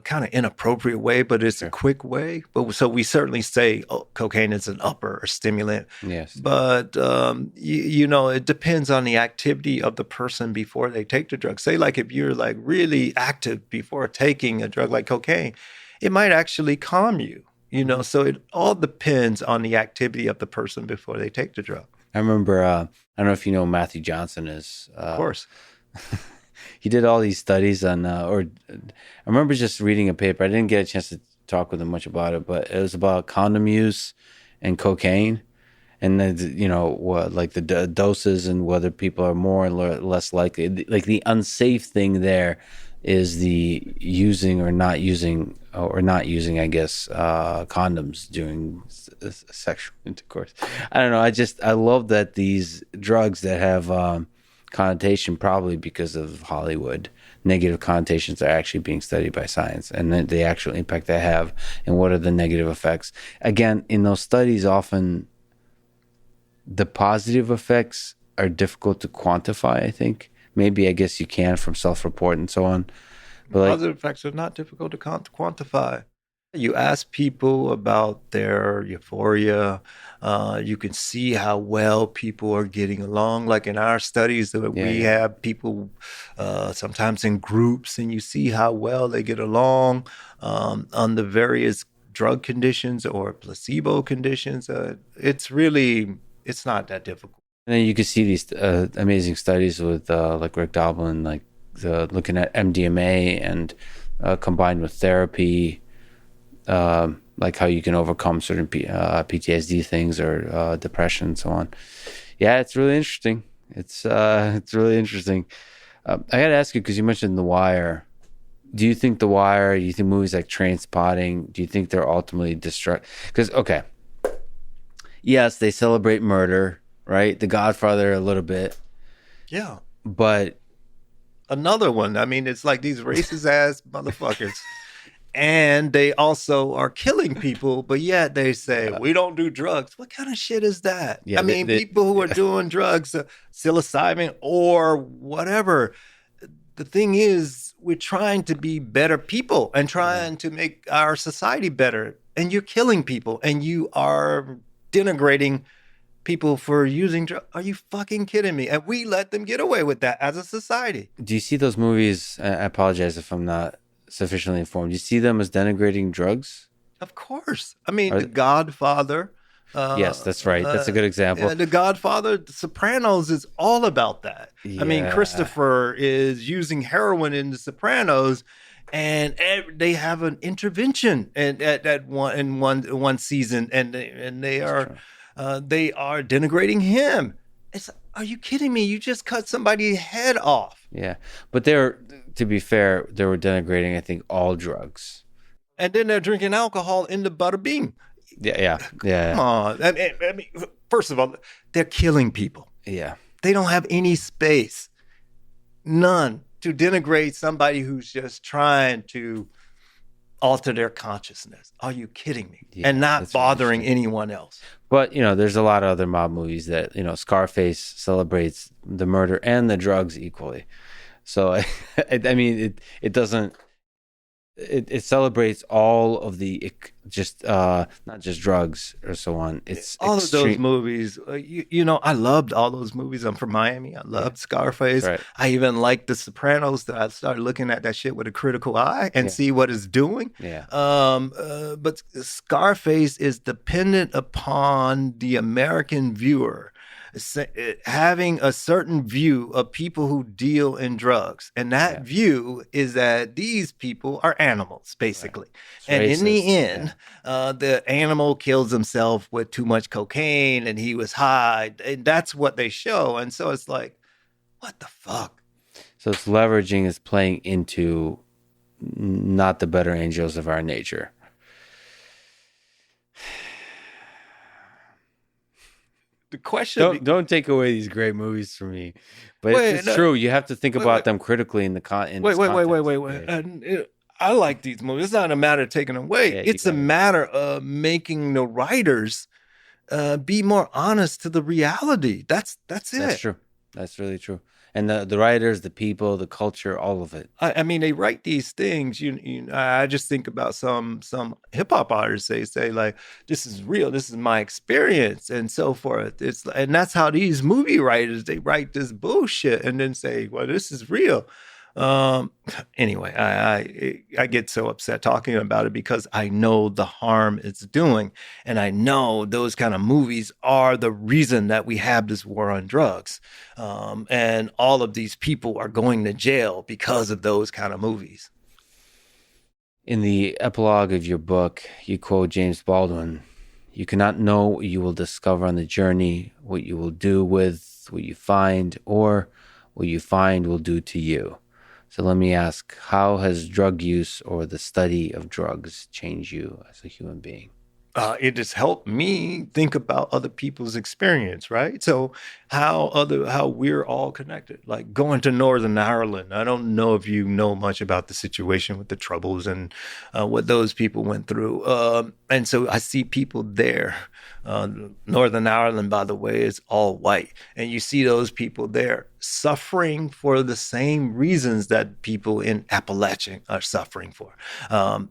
kind of inappropriate way, but it's a quick way. But so we certainly say cocaine is an upper or stimulant. Yes. But it depends on the activity of the person before they take the drug. Say, like, if you're like really active before taking a drug like cocaine, it might actually calm you. So it all depends on the activity of the person before they take the drug. I remember, I don't know if you know who Matthew Johnson is. Of course. He did all these studies on, I remember just reading a paper. I didn't get a chance to talk with him much about it, but it was about condom use and cocaine, and then, like the doses and whether people are more or less likely. Like the unsafe thing there is the using or not using, I guess, condoms during sexual intercourse. I don't know. I love that these drugs that have connotation, probably because of Hollywood, negative connotations are actually being studied by science, and the actual impact they have and what are the negative effects. Again, in those studies, often the positive effects are difficult to quantify, I think. Maybe, I guess you can from self-report and so on. But positive effects are not difficult to quantify. You ask people about their euphoria. You can see how well people are getting along. Like in our studies, we have people sometimes in groups, and you see how well they get along on the various drug conditions or placebo conditions. It's not that difficult. And then you can see these amazing studies with like Rick Doblin, like looking at MDMA and combined with therapy, like how you can overcome certain PTSD things or depression and so on. Yeah, it's really interesting. It's really interesting. I got to ask you, because you mentioned The Wire. Do you think The Wire, do you think movies like Trainspotting, do you think they're ultimately destructive? Because, okay, yes, they celebrate murder, right? The Godfather a little bit. Yeah. But another one. I mean, it's like these racist ass motherfuckers. and they also are killing people, but yet they say we don't do drugs. What kind of shit is that? Yeah, I mean, people who are doing drugs, psilocybin or whatever. The thing is, we're trying to be better people and trying to make our society better, and you're killing people and you are denigrating people for using drugs. Are you fucking kidding me? And we let them get away with that as a society. Do you see those movies? I apologize if I'm not sufficiently informed. Do you see them as denigrating drugs? Of course. I mean, The Godfather. Yes, that's right. That's a good example. The Godfather, The Sopranos is all about that. Yeah. I mean, Christopher is using heroin in The Sopranos, and they have an intervention at one season, and they are denigrating him. Are you kidding me? You just cut somebody's head off. Yeah, but to be fair, they were denigrating, I think, all drugs. And then they're drinking alcohol in the Bada Bing. Yeah. Come on. I mean, first of all, they're killing people. Yeah. They don't have any space. None to denigrate somebody who's just trying to alter their consciousness. Are you kidding me? Yeah, and not bothering anyone else. But, there's a lot of other mob movies that, Scarface celebrates the murder and the drugs equally. So, I mean, it doesn't... It celebrates all of the not just drugs or so on. It's all of those movies. I loved all those movies. I'm from Miami. I loved Scarface. Right. I even liked The Sopranos. That I started looking at that shit with a critical eye and see what it's doing. Yeah. But Scarface is dependent upon the American viewer having a certain view of people who deal in drugs. And that view is that these people are animals, basically. Right. And in the end, the animal kills himself with too much cocaine and he was high. And that's what they show. And so it's like, what the fuck? So it's leveraging, is playing into not the better angels of our nature. The question don't take away these great movies from me, but it's true. You have to think about them critically in the context. Wait. I like these movies. It's not a matter of taking them away. It's a matter of making the writers be more honest to the reality. That's it. That's true. That's really true. And the writers, the people, the culture, all of it. I mean, they write these things. I just think about some hip hop artists. They say like, "This is real. This is my experience," and so forth. And that's how these movie writers, they write this bullshit and then say, "Well, this is real." Anyway, I get so upset talking about it because I know the harm it's doing. And I know those kind of movies are the reason that we have this war on drugs. And all of these people are going to jail because of those kind of movies. In the epilogue of your book, you quote James Baldwin: "You cannot know what you will discover on the journey, what you will do with what you find, or what you find will do to you." So let me ask, how has drug use or the study of drugs changed you as a human being? It has helped me think about other people's experience, right? So how we're all connected. Like going to Northern Ireland. I don't know if you know much about the situation with the Troubles and what those people went through. And so I see people there. Northern Ireland, by the way, is all white. And you see those people there suffering for the same reasons that people in Appalachia are suffering for.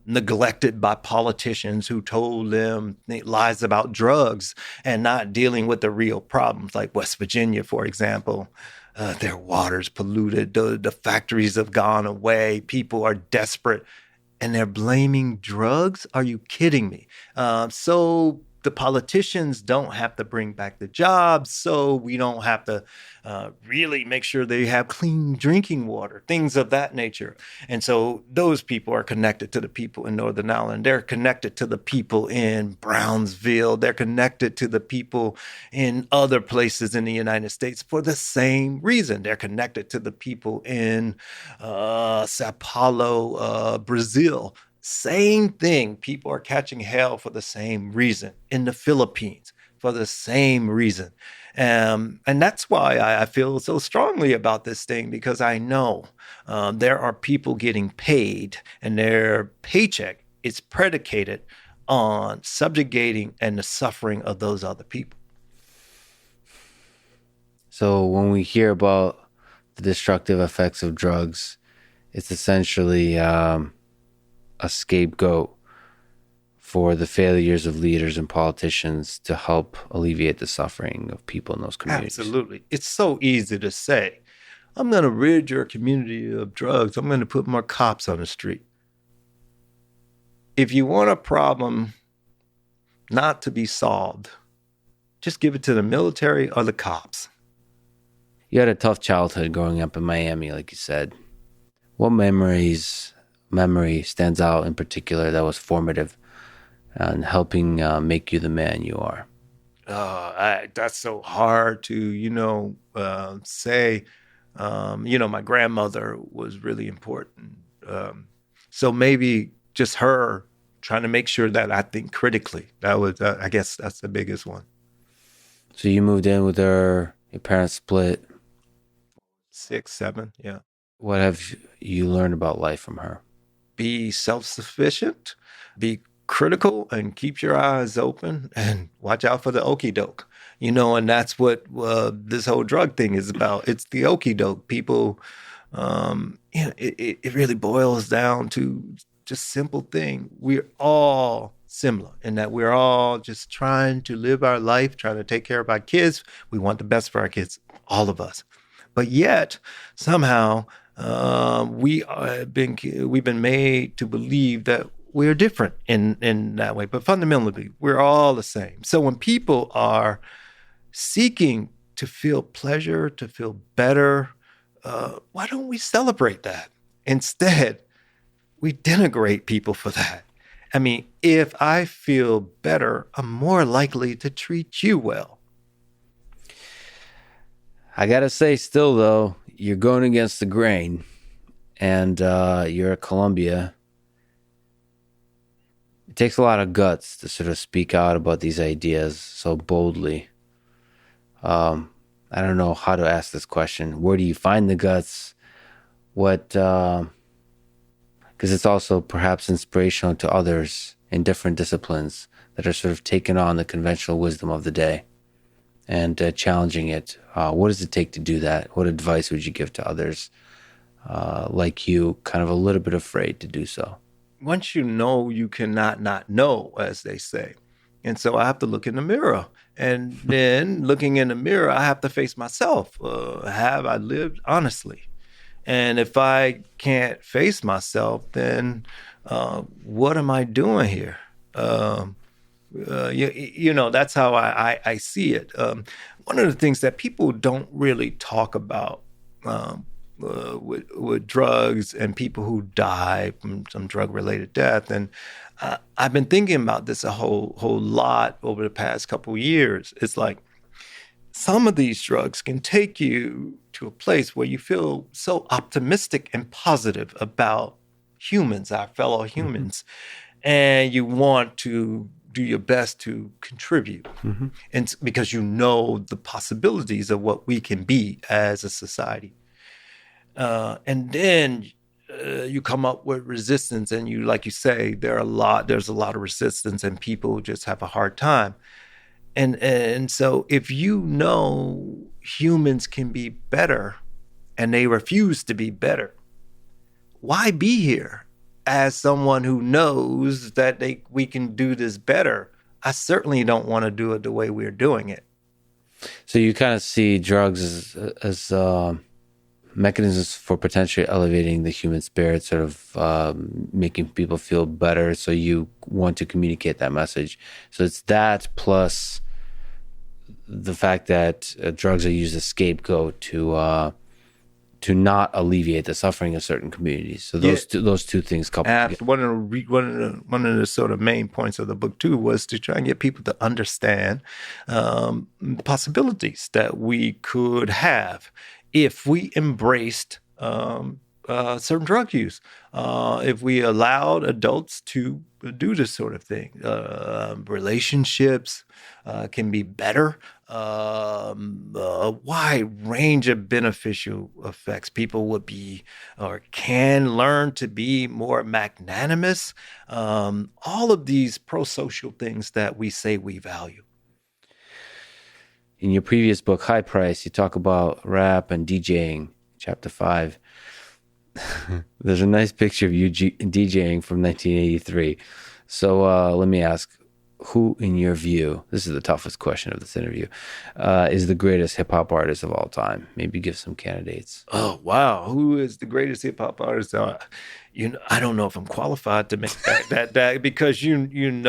Neglected by politicians who told them lies about drugs and not dealing with the real problems, like West Virginia, for example. Their water's polluted. The factories have gone away. People are desperate. And they're blaming drugs? Are you kidding me? So the politicians don't have to bring back the jobs, so we don't have to really make sure they have clean drinking water, things of that nature. And so those people are connected to the people in Northern Ireland. They're connected to the people in Brownsville. They're connected to the people in other places in the United States for the same reason. They're connected to the people in Sao Paulo, Brazil. Same thing. People are catching hell for the same reason. In the Philippines, for the same reason. And that's why I feel so strongly about this thing, because I know there are people getting paid, and their paycheck is predicated on subjugating and the suffering of those other people. So when we hear about the destructive effects of drugs, it's essentially a scapegoat for the failures of leaders and politicians to help alleviate the suffering of people in those communities. Absolutely. It's so easy to say, I'm going to rid your community of drugs. I'm going to put more cops on the street. If you want a problem not to be solved, just give it to the military or the cops. You had a tough childhood growing up in Miami, like you said. What memory stands out in particular that was formative and helping make you the man you are? That's so hard to, say. My grandmother was really important. So maybe just her trying to make sure that I think critically. That was, I guess that's the biggest one. So you moved in with her, your parents split. 6, 7, yeah. What have you learned about life from her? Be self-sufficient, be critical, and keep your eyes open, and watch out for the okie doke. And that's what this whole drug thing is about. It's the okie doke. People, it really boils down to just simple thing. We're all similar in that we're all just trying to live our life, trying to take care of our kids. We want the best for our kids, all of us. But yet, somehow, we've been made to believe that we're different in that way. But fundamentally, we're all the same. So when people are seeking to feel pleasure, to feel better, why don't we celebrate that? Instead, we denigrate people for that. I mean, if I feel better, I'm more likely to treat you well. I gotta say, still though, you're going against the grain, and you're at Columbia. It takes a lot of guts to sort of speak out about these ideas so boldly. I don't know how to ask this question. Where do you find the guts? Because it's also perhaps inspirational to others in different disciplines that are sort of taking on the conventional wisdom of the day and challenging it. What does it take to do that? What advice would you give to others like you, kind of a little bit afraid to do so? Once you know, you cannot not know, as they say. And so I have to look in the mirror. And then looking in the mirror, I have to face myself. Have I lived honestly? And if I can't face myself, then what am I doing here? That's how I see it. One of the things that people don't really talk about with drugs and people who die from some drug-related death, and I've been thinking about this a whole lot over the past couple of years. It's like some of these drugs can take you to a place where you feel so optimistic and positive about humans, our fellow humans, and you want to do your best to contribute. And because you know the possibilities of what we can be as a society. And then you come up with resistance, and you, like you say, there's a lot of resistance, and people just have a hard time. And so if you know humans can be better and they refuse to be better, why be here as someone who knows that we can do this better? I certainly don't want to do it the way we're doing it. So you kind of see drugs as mechanisms for potentially elevating the human spirit, sort of making people feel better. So you want to communicate that message. So it's that plus the fact that drugs are used as scapegoat to not alleviate the suffering of certain communities. So those two things coupled together. One of the sort of main points of the book too was to try and get people to understand possibilities that we could have if we embraced certain drug use. If we allowed adults to do this sort of thing, relationships can be better. A wide range of beneficial effects. People would be or can learn to be more magnanimous. All of these pro-social things that we say we value. In your previous book, High Price, you talk about rap and DJing, chapter 5. There's a nice picture of you DJing from 1983. So let me ask, who, in your view, this is the toughest question of this interview, is the greatest hip-hop artist of all time? Maybe give some candidates. Oh, wow. Who is the greatest hip-hop artist? I don't know if I'm qualified to make that because when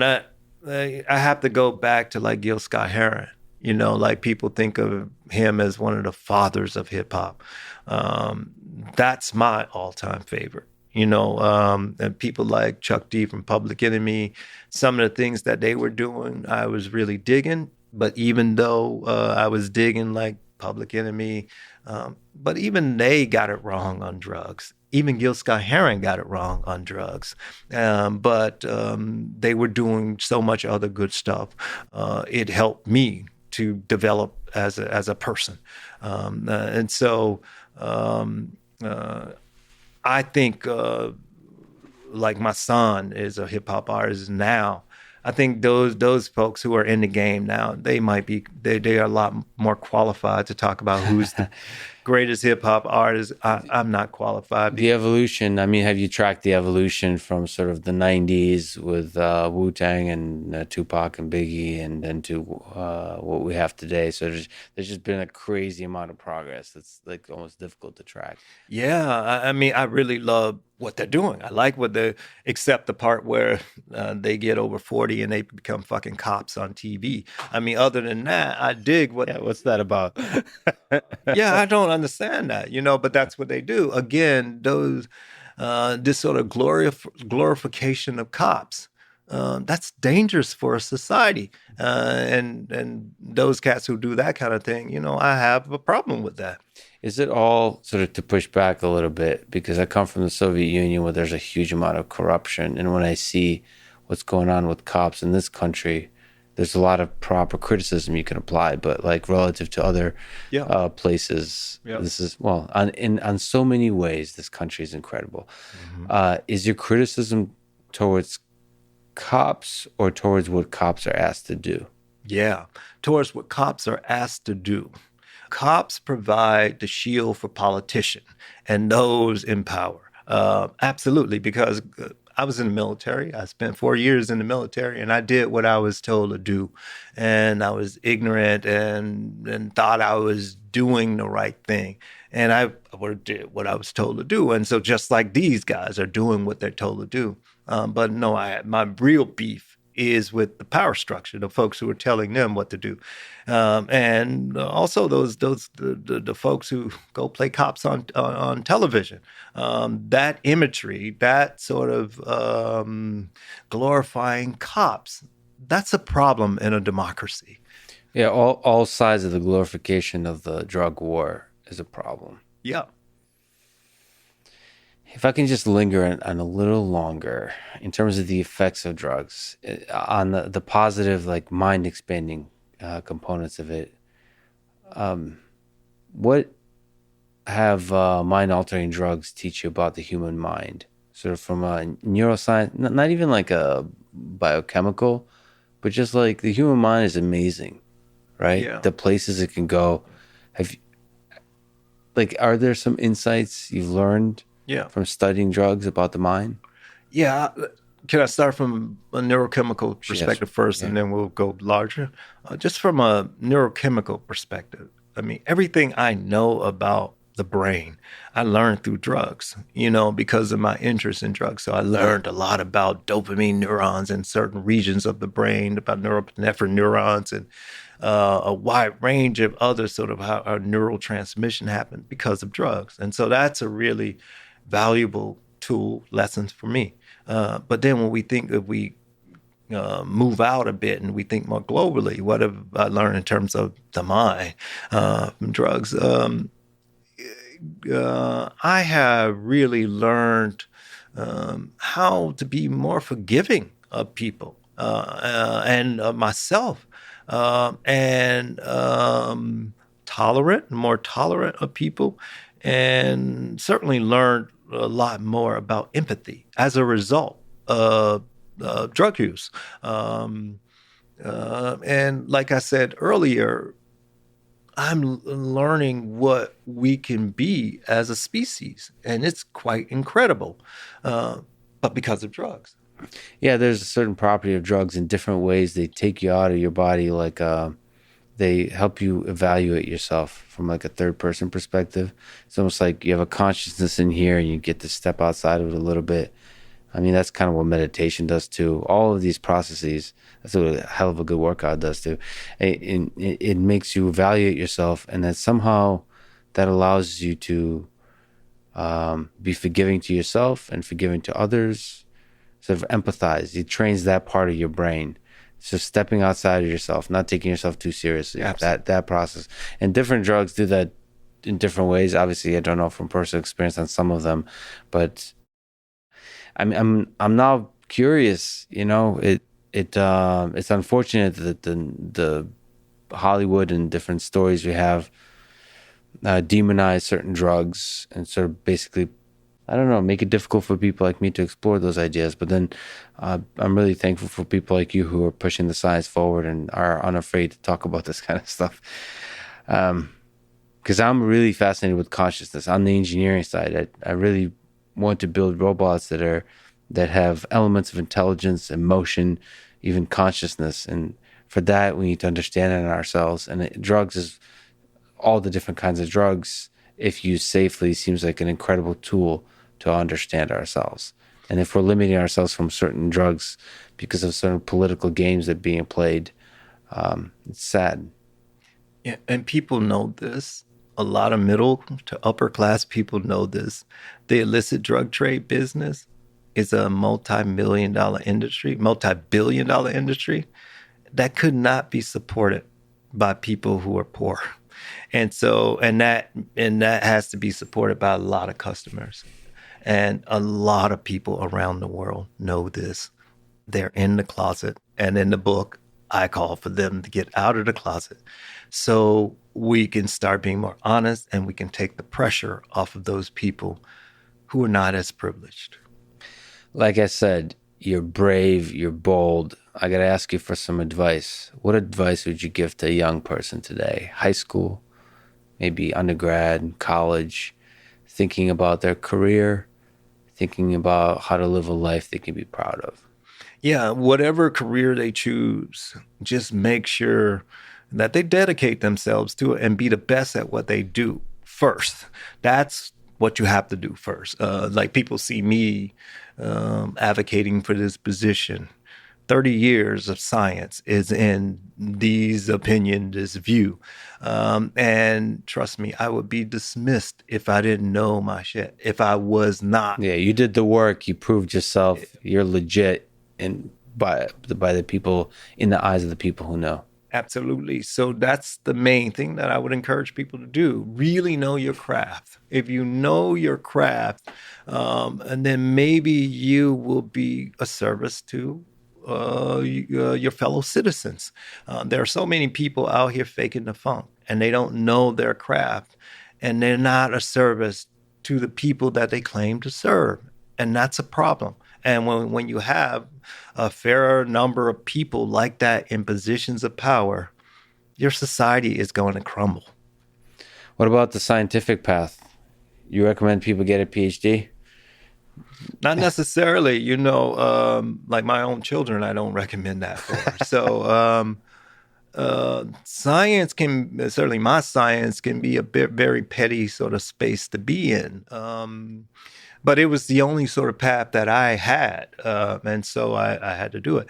I have to go back to like Gil Scott-Heron. Like people think of him as one of the fathers of hip hop. That's my all-time favorite. And people like Chuck D from Public Enemy, some of the things that they were doing, I was really digging. But even though I was digging like Public Enemy, but even they got it wrong on drugs. Even Gil Scott-Heron got it wrong on drugs. But they were doing so much other good stuff. It helped me to develop as a person. And so I think like my son is a hip hop artist now. I think those folks who are in the game now, they are a lot more qualified to talk about who's the greatest hip hop artist. I'm not qualified. The evolution, I mean, have you tracked the evolution from sort of the 90s with Wu-Tang and Tupac and Biggie and then to what we have today? So there's just been a crazy amount of progress that's like almost difficult to track. Yeah, I mean, I really love what they're doing. I like except the part where they get over 40 and they become fucking cops on TV. I mean, other than that, I dig what. Yeah, what's that about? Yeah, I don't understand that, but that's what they do. Again, this sort of glorification of cops. That's dangerous for a society. And those cats who do that kind of thing, I have a problem with that. Is it all sort of to push back a little bit? Because I come from the Soviet Union where there's a huge amount of corruption. And when I see what's going on with cops in this country, there's a lot of proper criticism you can apply. But like relative to other places, this is, well, on so many ways, this country is incredible. Mm-hmm. Is your criticism towards cops or towards what cops are asked to do? Yeah, towards what cops are asked to do. Cops provide the shield for politicians and those in power. Absolutely, because I was in the military. I spent 4 years in the military, and I did what I was told to do. And I was ignorant and thought I was doing the right thing. And I did what I was told to do. And so just like these guys are doing what they're told to do. But no, my real beef is with the power structure, the folks who are telling them what to do, and also the folks who go play cops on television. That imagery, that sort of glorifying cops, that's a problem in a democracy. Yeah, all sides of the glorification of the drug war is a problem. Yeah. If I can just linger on a little longer in terms of the effects of drugs, on the positive, like mind-expanding components of it, what have mind-altering drugs teach you about the human mind? Sort of from a neuroscience, not even like a biochemical, but just like the human mind is amazing, right? Yeah. The places it can go. Are there some insights you've learned? Yeah. From studying drugs about the mind? Yeah. Can I start from a neurochemical perspective first, and then we'll go larger? Just from a neurochemical perspective, I mean, everything I know about the brain, I learned through drugs, because of my interest in drugs. So I learned a lot about dopamine neurons in certain regions of the brain, about norepinephrine neurons, and a wide range of other sort of how our neural transmission happened because of drugs. And so that's a really valuable tool, lessons for me. But then when we think if we move out a bit and we think more globally, what have I learned in terms of the mind from drugs? I have really learned how to be more forgiving of people and of myself, and more tolerant of people, and certainly learned a lot more about empathy as a result of drug use. And like I said earlier, I'm learning what we can be as a species, and it's quite incredible. But because of drugs. Yeah, there's a certain property of drugs in different ways. They take you out of your body, like they help you evaluate yourself from like a third person perspective. It's almost like you have a consciousness in here and you get to step outside of it a little bit. I mean, that's kind of what meditation does too. All of these processes, that's what a hell of a good workout does too. It makes you evaluate yourself, and then somehow that allows you to be forgiving to yourself and forgiving to others, sort of empathize. It trains that part of your brain. So stepping outside of yourself, not taking yourself too seriously. Absolutely. That process. And different drugs do that in different ways. Obviously, I don't know from personal experience on some of them, but I'm now curious. You know, it's unfortunate that the Hollywood and different stories we have demonize certain drugs and sort of basically, I don't know, make it difficult for people like me to explore those ideas. But then I'm really thankful for people like you who are pushing the science forward and are unafraid to talk about this kind of stuff. Because I'm really fascinated with consciousness on the engineering side. I really want to build robots that have elements of intelligence, emotion, even consciousness. And for that, we need to understand it in ourselves. And drugs is all the different kinds of drugs, if used safely, seems like an incredible tool to understand ourselves. And if we're limiting ourselves from certain drugs because of certain political games that are being played, it's sad. Yeah, and people know this. A lot of middle to upper class people know this. The illicit drug trade business is a multi-billion dollar industry that could not be supported by people who are poor. And so, and that has to be supported by a lot of customers. And a lot of people around the world know this. They're in the closet, and in the book, I call for them to get out of the closet so we can start being more honest and we can take the pressure off of those people who are not as privileged. Like I said, you're brave, you're bold. I got to ask you for some advice. What advice would you give to a young person today? High school, maybe undergrad, college, thinking about their career, thinking about how to live a life they can be proud of. Yeah, whatever career they choose, just make sure that they dedicate themselves to it and be the best at what they do first. That's what you have to do first. Like people see me advocating for this position. 30 years of science is in these opinion, this view. And trust me, I would be dismissed if I didn't know my shit, if I was not. Yeah, you did the work. You proved yourself. You're legit, and by the people, in the eyes of the people who know. Absolutely. So that's the main thing that I would encourage people to do. Really know your craft. If you know your craft, and then maybe you will be a service to your fellow citizens. There are so many people out here faking the funk, and they don't know their craft, and they're not a service to the people that they claim to serve. And that's a problem. And when you have a fairer number of people like that in positions of power, your society is going to crumble. What about the scientific path? You recommend people get a PhD? Not necessarily, like my own children, I don't recommend that for. So science certainly my science can be a very petty sort of space to be in. But it was the only sort of path that I had. And so I had to do it.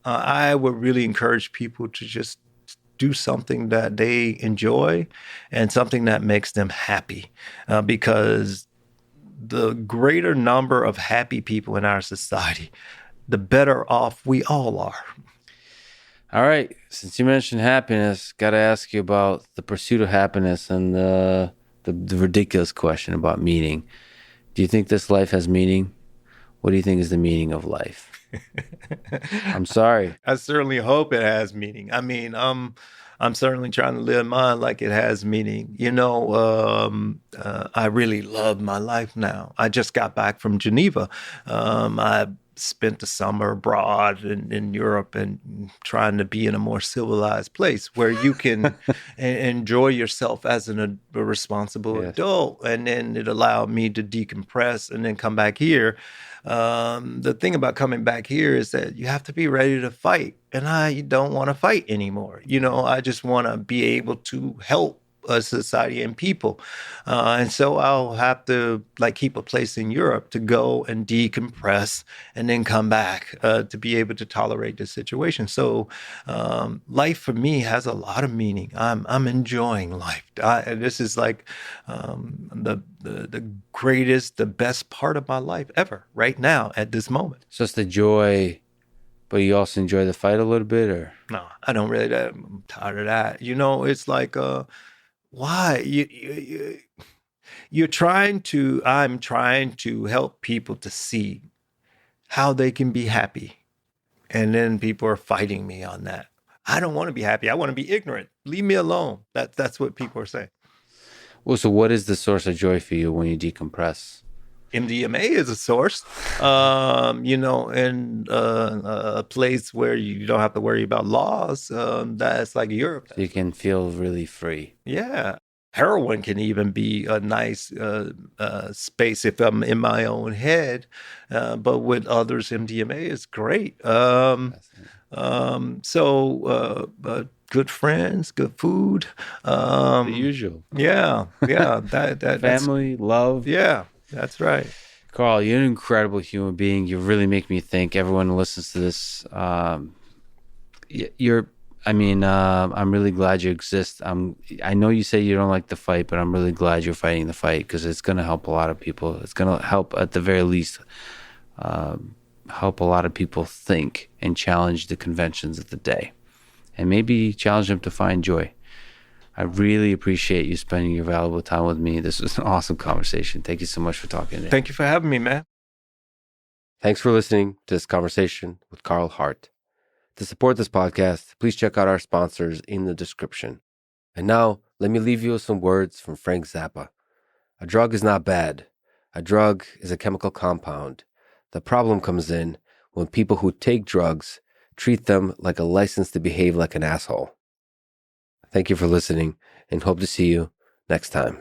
I would really encourage people to just do something that they enjoy and something that makes them happy. Because the greater number of happy people in our society, the better off we all are. All right. Since you mentioned happiness, got to ask you about the pursuit of happiness and the ridiculous question about meaning. Do you think this life has meaning? What do you think is the meaning of life? I'm sorry. I certainly hope it has meaning. I mean, I'm certainly trying to live mine like it has meaning. I really love my life now. I just got back from Geneva. I spent the summer abroad in Europe and trying to be in a more civilized place where you can enjoy yourself as a responsible adult. And then it allowed me to decompress and then come back here. The thing about coming back here is that you have to be ready to fight. And I don't want to fight anymore. I just want to be able to help a society and people. And so I'll have to keep a place in Europe to go and decompress and then come back to be able to tolerate the situation. So life for me has a lot of meaning. I'm enjoying life. This is the greatest, the best part of my life ever right now at this moment. So it's the joy, but you also enjoy the fight a little bit, or? No, I don't really. I'm tired of that. It's like, why I'm trying to help people to see how they can be happy. And then people are fighting me on that. I don't want to be happy. I want to be ignorant. Leave me alone. That's what people are saying. Well, so what is the source of joy for you when you decompress? MDMA is a source, in a place where you don't have to worry about laws. That's like Europe. So you can feel really free. Yeah. Heroin can even be a nice space if I'm in my own head. But with others, MDMA is great. Good friends, good food. The usual. Yeah. That Family, love. Yeah. That's right. Carl, you're an incredible human being. You really make me think. Everyone who listens to this, I'm really glad you exist. I know you say you don't like the fight, but I'm really glad you're fighting the fight because it's going to help a lot of people. It's going to help, at the very least, help a lot of people think and challenge the conventions of the day and maybe challenge them to find joy. I really appreciate you spending your valuable time with me. This was an awesome conversation. Thank you so much for talking to me. Thank you for having me, man. Thanks for listening to this conversation with Carl Hart. To support this podcast, please check out our sponsors in the description. And now, let me leave you with some words from Frank Zappa. A drug is not bad. A drug is a chemical compound. The problem comes in when people who take drugs treat them like a license to behave like an asshole. Thank you for listening and hope to see you next time.